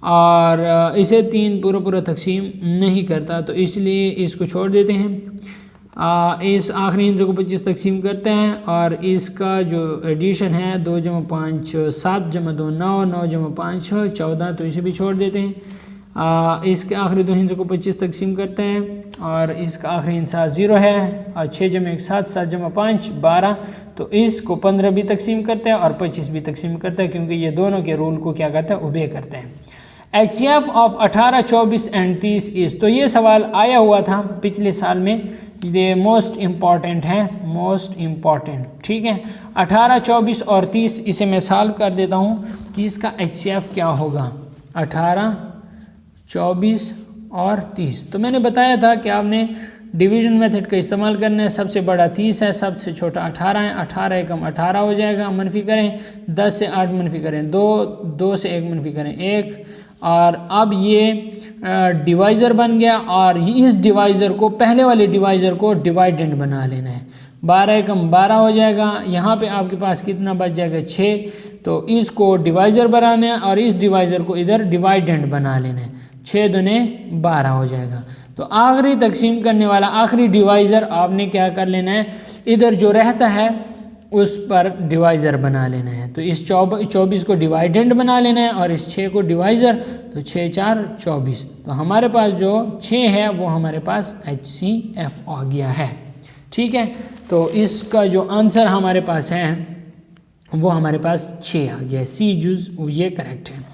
और इसे 3 पूरा तकसीम नहीं करता, तो इसलिए इसको छोड़ देते हैं। इस आखिरी हिस्से को 25 तकसीम करते हैं और इसका जो एडिशन है 2 जमा 5 7 जमा 2 9 9 जमा 5 14, तो इसे भी छोड़ देते हैं। इसके आखिरी 2 हिस्सों को 25 तकसीम करते हैं और इसका आखिरी हिस्सा 0 है और 6 जमा 1 7 7 जमा 5 12, तो इसको 15 भी तकसीम करते हैं और 25 भी तकसीम करते हैं, क्योंकि ये दोनों के रूल को क्या करते हैं, ओबे करते हैं। HCF ऑफ 18 24 एंड 30 इस, तो ये सवाल आया हुआ था पिछले साल में, ये मोस्ट इम्पॉर्टेंट है, मोस्ट इम्पॉर्टेंट। ठीक है, 18 24 और 30 इसे मैं सॉल्व कर देता हूँ कि इसका HCF क्या होगा। 18 24 और 30, तो मैंने बताया था कि आपने डिवीजन मेथड का इस्तेमाल करना है। सबसे बड़ा 30 है, सबसे छोटा 18 है। 18 एकम 18 हो जाएगा, मनफी करें 10 से 8 मनफी करें 2, 2 से 1 मनफी करें 1, और अब ये डिवाइज़र बन गया और इस डिवाइज़र को, पहले वाले डिवाइज़र को डिवाइडेंड बना लेना है। 12 एकम 12 हो जाएगा, यहाँ पे आपके पास कितना बच जाएगा 6, तो इसको डिवाइज़र बनाना है और इस डिवाइज़र को इधर डिवाइडेंड बना लेना है। 6 दूने 12 हो जाएगा। तो आखिरी तकसीम करने वाला आखिरी डिवाइज़र आपने क्या कर लेना है, इधर जो रहता है उस पर डिवाइज़र बना लेना है। तो इस 24 को डिवाइडेंड बना लेना है और इस 6 को डिवाइज़र, तो 6 4 24, तो हमारे पास जो 6 है वो हमारे पास HCF आ गया है। ठीक है, तो इसका जो आंसर हमारे पास है वो हमारे पास 6 आ गया है। सी जूज ये करेक्ट है।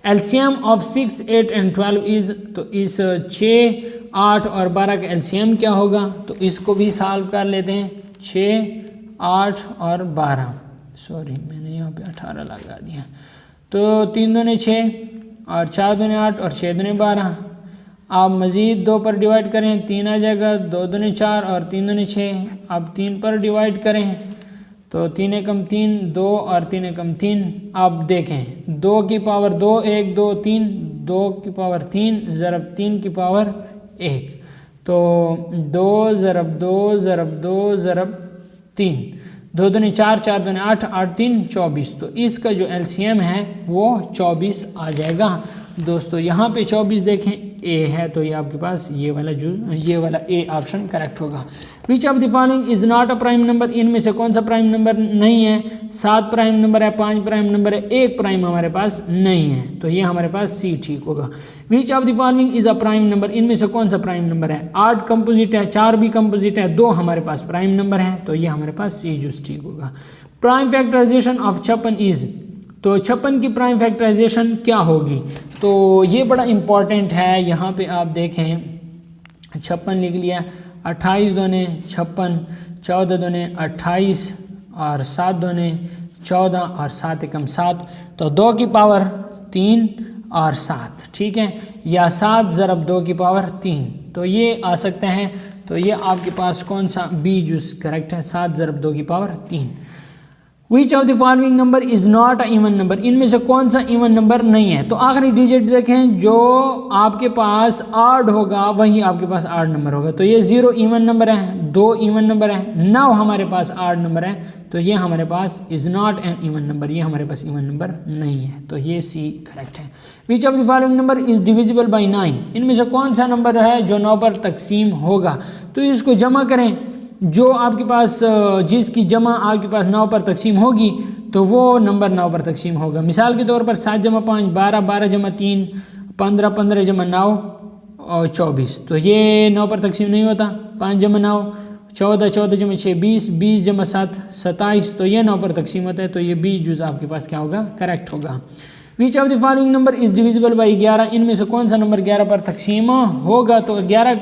LCM ऑफ 6 8 एंड 12 इज़, तो इस 6 8 और 12 का LCM क्या होगा, तो इसको भी सॉल्व कर लेते हैं। 6 8 और 12, सॉरी मैंने यहाँ पे 18 लगा दिया, तो 3 दूने 6 और 4 दूने 8 और 6 दूने 12। आप मज़ीद 2 पर डिवाइड करें 3 आ जाएगा, 2 दूने 4 और 3 दूने 6। अब 3 पर डिवाइड करें तो 3 एकम 3 2 और 3 एकम 3। आप देखें 2 की पावर 2 1 2 3, 2 की पावर 3 ज़रब 3 की पावर 1, तो 2 ज़रब 2 ज़रब 2 ज़रब 3, 2 दूनी 4 4 दूनी 8 8 3 24, तो इसका जो LCM है वो 24 आ जाएगा। दोस्तों यहाँ पे 24 देखें ए है, तो ये आपके पास ये वाला ए ऑप्शन करेक्ट होगा। विच of the following is not a prime number, इनमें से कौन सा प्राइम नंबर नहीं है। 7 प्राइम नंबर है, 5 प्राइम नंबर है, 1 प्राइम हमारे पास नहीं है, तो ये हमारे पास सी ठीक होगा। विच of the following is a prime number, इनमें से कौन सा प्राइम नंबर है। 8 कंपोजिट है, 4 भी कंपोजिट है, 2 हमारे पास प्राइम नंबर है, तो ये हमारे पास सी जूस ठीक होगा। प्राइम फैक्टराइजेशन ऑफ 56 इज, तो 56 की प्राइम फैक्टराइजेशन क्या होगी, तो ये बड़ा इंपॉर्टेंट है। यहाँ पे आप देखें 56 लिख लिया, 28 दूने 56, 14 दूने 28 और 7 दूने 14 और 7 एकम 7, तो 2 की पावर 3 और 7, ठीक है, या 7 ज़रब 2 की पावर 3, तो ये आ सकते हैं। तो ये आपके पास कौन सा बी जूस करेक्ट है, 7 ज़रब 2 की power 3। Which of the following number is not a even number, इनमें से कौन सा इवन नंबर नहीं है। तो आखिरी डिजिट देखें, जो आपके पास आड होगा वही आपके पास आड नंबर होगा, तो ये 0 इवन नंबर है, 2 इवन नंबर है, 9 हमारे पास आड नंबर है, तो ये हमारे पास is not an even number, ये हमारे पास इवन नंबर नहीं है, तो ये सी करेक्ट है। Which of the following number is divisible by 9, इनमें से कौन सा नंबर है जो 9 पर तकसीम होगा। तो इसको जमा करें, जो आपके पास जिसकी जमा आपके पास 9 पर तकसीम होगी तो वो नंबर 9 पर तकसीम होगा। मिसाल के तौर पर 7 जमा 5 12, 12 जमा 3 15, 15 जमा 9 और 24, तो ये 9 पर तकसीम नहीं होता। 5 जमा 9 14, 14 जमा 6 20, 20 जमा 7 27, तो ये 9 पर तकसीम होता है, तो ये 20 जुज़ आपके पास क्या होगा, करेक्ट होगा। विच of the following number is divisible by 11, इनमें से कौन सा नंबर 11 पर तकसीम होगा। तो 11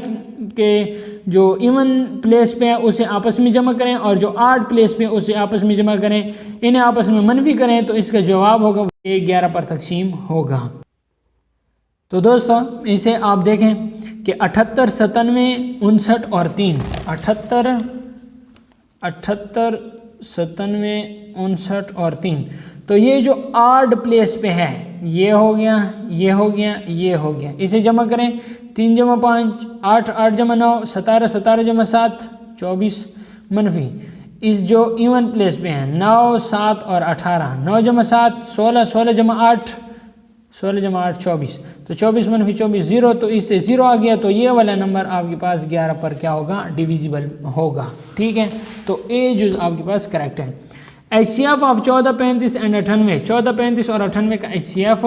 के जो इवन प्लेस पे है उसे आपस में जमा करें और जो आड प्लेस पे उसे आपस में जमा करें, इन्हें आपस में मनफी करें, तो इसका जवाब होगा ये 11 पर तकसीम होगा। तो दोस्तों इसे आप देखें कि 78, 97, 59 और 3, 78, 97, 59 और 3, तो ये जो ऑड प्लेस पे है ये हो गया, ये हो गया, ये हो गया। इसे जमा करें, 3 जमा 5 8, 8 जमा 9 17, 17 जमा 7 24, मनफी इस जो इवन प्लेस पे हैं 9, 7 और 18, 9 जमा 7 16, 16 जमा 8 16 जमा 8 24, तो 24 मनफी 24 0, तो इससे 0 आ गया, तो ये वाला नंबर आपके पास 11 पर क्या होगा, डिविजिबल होगा। ठीक है, तो ए जो आपके पास करेक्ट है। HCF ऑफ 14, 35 एंड 98, 14, 35 और 98 का HCF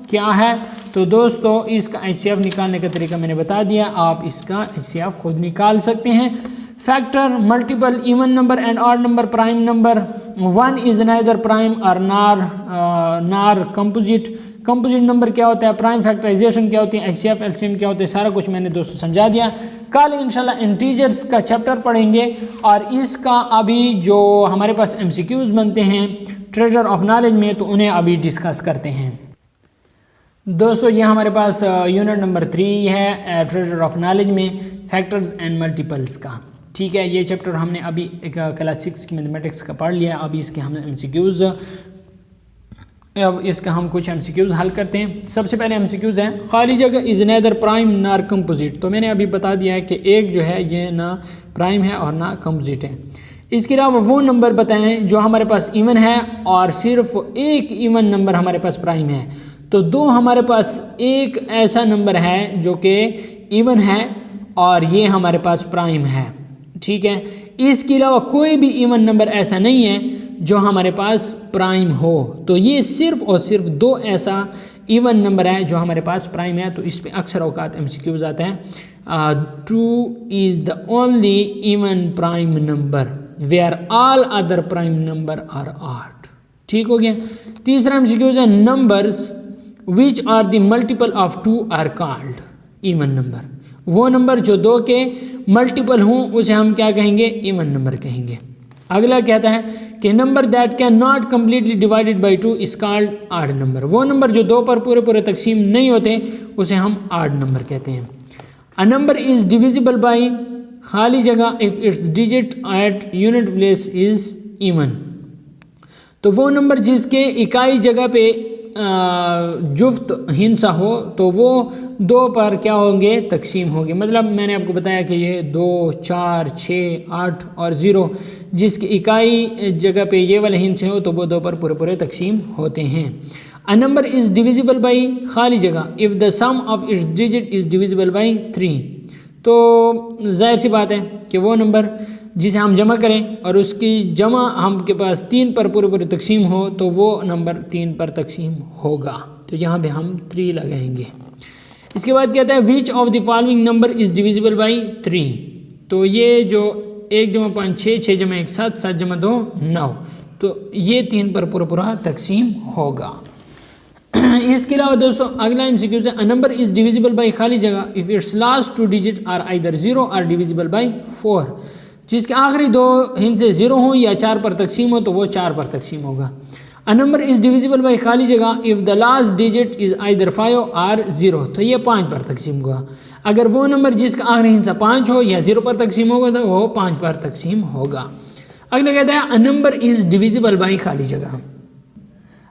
क्या है? तो दोस्तों इसका HCF निकालने का तरीका मैंने बता दिया, आप इसका HCF खुद निकाल सकते हैं। Factor, multiple, even number and odd number, prime number, one is neither prime और नार कंपोजिट। कंपोजिट नंबर क्या होता है, प्राइम फैक्टराइजेशन क्या होती है, HCF LCM क्या होते हैं, सारा कुछ मैंने दोस्तों समझा दिया। कल इंशाल्लाह इंटीजर्स का चैप्टर पढ़ेंगे और इसका अभी जो हमारे पास MCQs बनते हैं ट्रेजर ऑफ नॉलेज में, तो उन्हें अभी डिस्कस करते हैं। दोस्तों ये हमारे पास यूनिट नंबर 3 है ट्रेजर ऑफ नॉलेज में, फैक्टर्स एंड मल्टीपल्स का। ठीक है, ये चैप्टर हमने अभी क्लास 6 की मैथमेटिक्स का पढ़ लिया। अभी इसके हम MCQs, अब इसका हम कुछ MCQs हल करते हैं। सबसे पहले MCQs है, खाली जगह इज नेदर प्राइम नार कंपोजिट। तो मैंने अभी बता दिया है कि एक जो है ये ना प्राइम है और ना कंपोजिट है। इसके अलावा वो नंबर बताएं जो हमारे पास इवन है और सिर्फ एक इवन नंबर हमारे पास प्राइम है। तो दो हमारे पास एक ऐसा नंबर है जो कि इवन है और ये हमारे पास प्राइम है। ठीक है, इसके अलावा कोई भी इवन नंबर ऐसा नहीं है जो हमारे पास प्राइम हो। तो ये सिर्फ और सिर्फ दो ऐसा इवन नंबर है जो हमारे पास प्राइम है। तो इस पे अक्सर औकात MCQs आता है, 2 is the only even prime number where all other prime number are odd. ठीक हो गया। तीसरा MCQs है, numbers which are the multiple of 2 are called even number. वो नंबर जो 2 के मल्टीपल हों उसे हम क्या कहेंगे, इवन नंबर कहेंगे। अगला कहता है कि number that can not completely divided by 2 is called odd number. वो नंबर जो 2 पर पूरे पूरे तकसीम नहीं होते उसे हम ऑड नंबर कहते हैं। A number is divisible by खाली जगह if its digit at unit place is even. तो वो नंबर जिसके इकाई जगह पे जुफ्त हिंसा हो तो वो 2 पर क्या होंगे, तकसीम होंगे। मतलब मैंने आपको बताया कि ये 2, 4, 6, 8 और 0 जिसकी इकाई जगह पे ये वाले हिंसे हो तो वो 2 पर पूरे पूरे तकसीम होते हैं। A number is divisible by खाली जगह if the sum of its digit is divisible by 3। तो जाहिर सी बात है कि वो नंबर जिसे हम जमा करें और उसकी जमा हमके पास 3 पर पूरे पूरे तकसीम हो तो वो नंबर 3 पर तकसीम होगा। तो यहाँ पे हम 3 लगाएंगे। इसके बाद कहता है which of the following number is divisible by 3। तो ये जो 1 जमा 5 6, 6 जमा 1 7, 7 जमा 2 9, तो ये 3 पर पूरा पूरा तकसीम होगा। इसके अलावा दोस्तों अगला MCQ है, a number is divisible by खाली जगह if its last 2 digit are either 0 और डिविजिबल बाई 4। जिसके आखिरी 2 हिंसे 0 हों या 4 पर तकसीम हो तो वो 4 पर तकसीम होगा। अ नंबर इज़ डिविजिबल बाई खाली जगह if the last digit is either 5 और 0, तो ये 5 पर तकसीम होगा। अगर वो नंबर जिसका आखिरी हिस्सा 5 हो या 0 पर तकसीम होगा तो वो 5 पर तकसीम होगा। अगला कहता है a number is divisible by खाली जगह।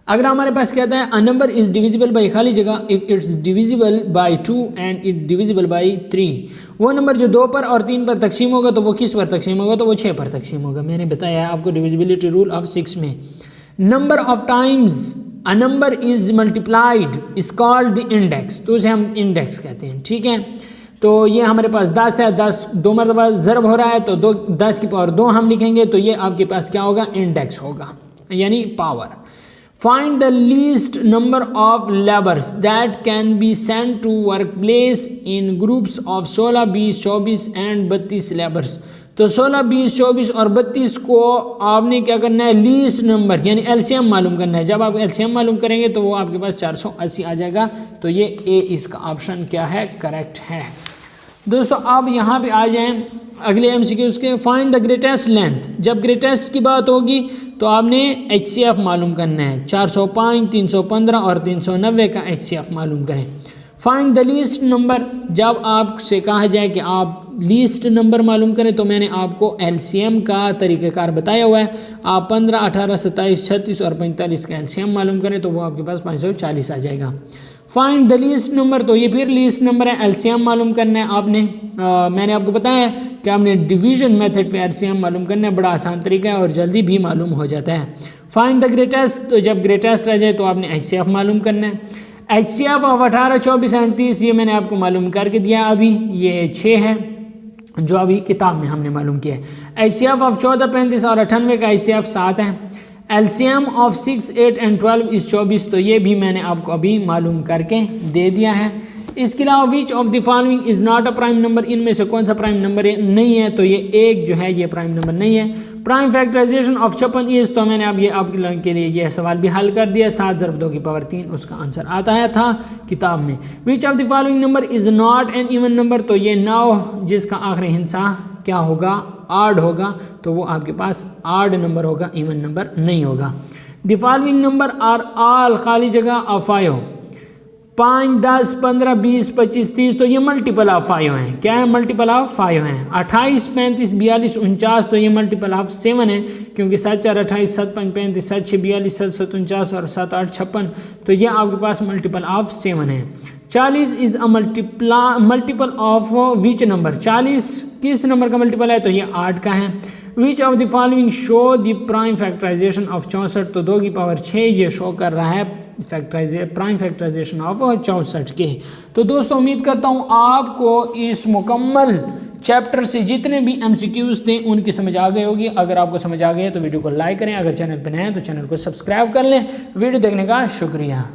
अगर हमारे पास कहता है a number is divisible by खाली जगह if it's divisible by 2 and it divisible by 3। वो नंबर जो 2 पर और 3 पर तकसीम होगा तो वो किस पर तकसीम होगा, तो वो 6 पर तकसीम होगा। मैंने बताया है आपको डिविजिबिलिटी रूल ऑफ 6 में। Number of times a number is multiplied is called the index. तो उसे हम इंडेक्स कहते हैं। ठीक है, तो ये हमारे पास 10 है, 10 2 मरतबा ज़रब हो रहा है तो 10 की पावर 2 हम लिखेंगे तो ये आपके पास क्या होगा, इंडेक्स होगा यानी power. Find the least number of laborers that can be sent to workplace in groups of 16, 20, 24 and 32 laborers। तो 16, 20, 24 और 32 को आपने क्या करना है, लीस्ट नंबर यानी LCM मालूम करना है। जब आप LCM मालूम करेंगे तो वो आपके पास 480 आ जाएगा। तो ये ए इसका ऑप्शन क्या है, करेक्ट है। दोस्तों अब यहाँ पे आ जाएं अगले MCQs के। Find the greatest length. जब ग्रेटेस्ट की बात होगी तो आपने HCF मालूम करना है। 405, 315 और 390 का HCF मालूम करें। फाइंड द लीस्ट नंबर, जब आपसे कहा जाए कि आप लीस्ट नंबर मालूम करें तो मैंने आपको एलसीएम का तरीक़ेकार बताया हुआ है। आप 15, 18, 27, 36 और 45 का एलसीएम मालूम करें तो वो आपके पास 540 आ जाएगा। फाइंड द लीस्ट नंबर, तो ये फिर लीस्ट नंबर है, एलसीएम मालूम करना है आपने। मैंने आपको बताया है कि आपने डिवीजन मेथड पे एलसीएम मालूम करना है, बड़ा आसान तरीका है और जल्दी भी मालूम हो जाता है। फाइंड द ग्रेटेस्ट, तो जब ग्रेटेस्ट आ जाए तो आपने एचसीएफ मालूम करना है। एचसीएफ ऑफ 18, 24, 38 ये मैंने आपको मालूम करके दिया, अभी ये 6 है जो अभी किताब में हमने मालूम किया है। एचसीएफ ऑफ 14, 35 और 98 का एचसीएफ 7 है। एलसीएम ऑफ 6, 8 एंड 12 इस 24, तो ये भी मैंने आपको अभी मालूम करके दे दिया है। इसके अलावा विच of the following is not a prime number, इनमें से कौन सा प्राइम नंबर नहीं है, तो ये एक जो है ये प्राइम नंबर नहीं है। प्राइम फैक्टराइजेशन ऑफ 56 इज, तो मैंने अब ये आपके लिए ये सवाल भी हल कर दिया। 7 × 2 की पावर 3 उसका आंसर आता है था किताब में। विच of the following number is not an even number, तो ये 9 जिसका आखिरी हिस्सा क्या होगा, ऑड होगा, तो वो आपके पास ऑड नंबर होगा, इवन नंबर नहीं होगा। The following number are all खाली जगह ऑफ 5, 5, 10, 15, 20, 25, 30, तो ये मल्टीपल ऑफ 5 हैं। क्या है, मल्टीपल ऑफ 5 हैं। 28, 35, 42, 49, तो ये मल्टीपल ऑफ 7 है, क्योंकि 7, 4, 28, 7, 5, 35, 7, 6, 42, 7, 7, 49 और 7, 8, 56, तो ये आपके पास मल्टीपल ऑफ 7 है। 40 is a multiple of which number, 40 किस नंबर का मल्टीपल है, तो ये 8 का है। Which of the following show the prime factorization of 64, तो 2 की पावर 6 ये शो कर रहा है प्राइम फैक्टराइजेशन ऑफ 64 के। तो दोस्तों उम्मीद करता हूँ आपको इस मुकम्मल चैप्टर से जितने भी एमसीक्यूज थे उनकी समझ आ गई होगी। अगर आपको समझ आ गई है तो वीडियो को लाइक करें, अगर चैनल पर नए हैं तो चैनल को सब्सक्राइब कर लें। वीडियो देखने का शुक्रिया।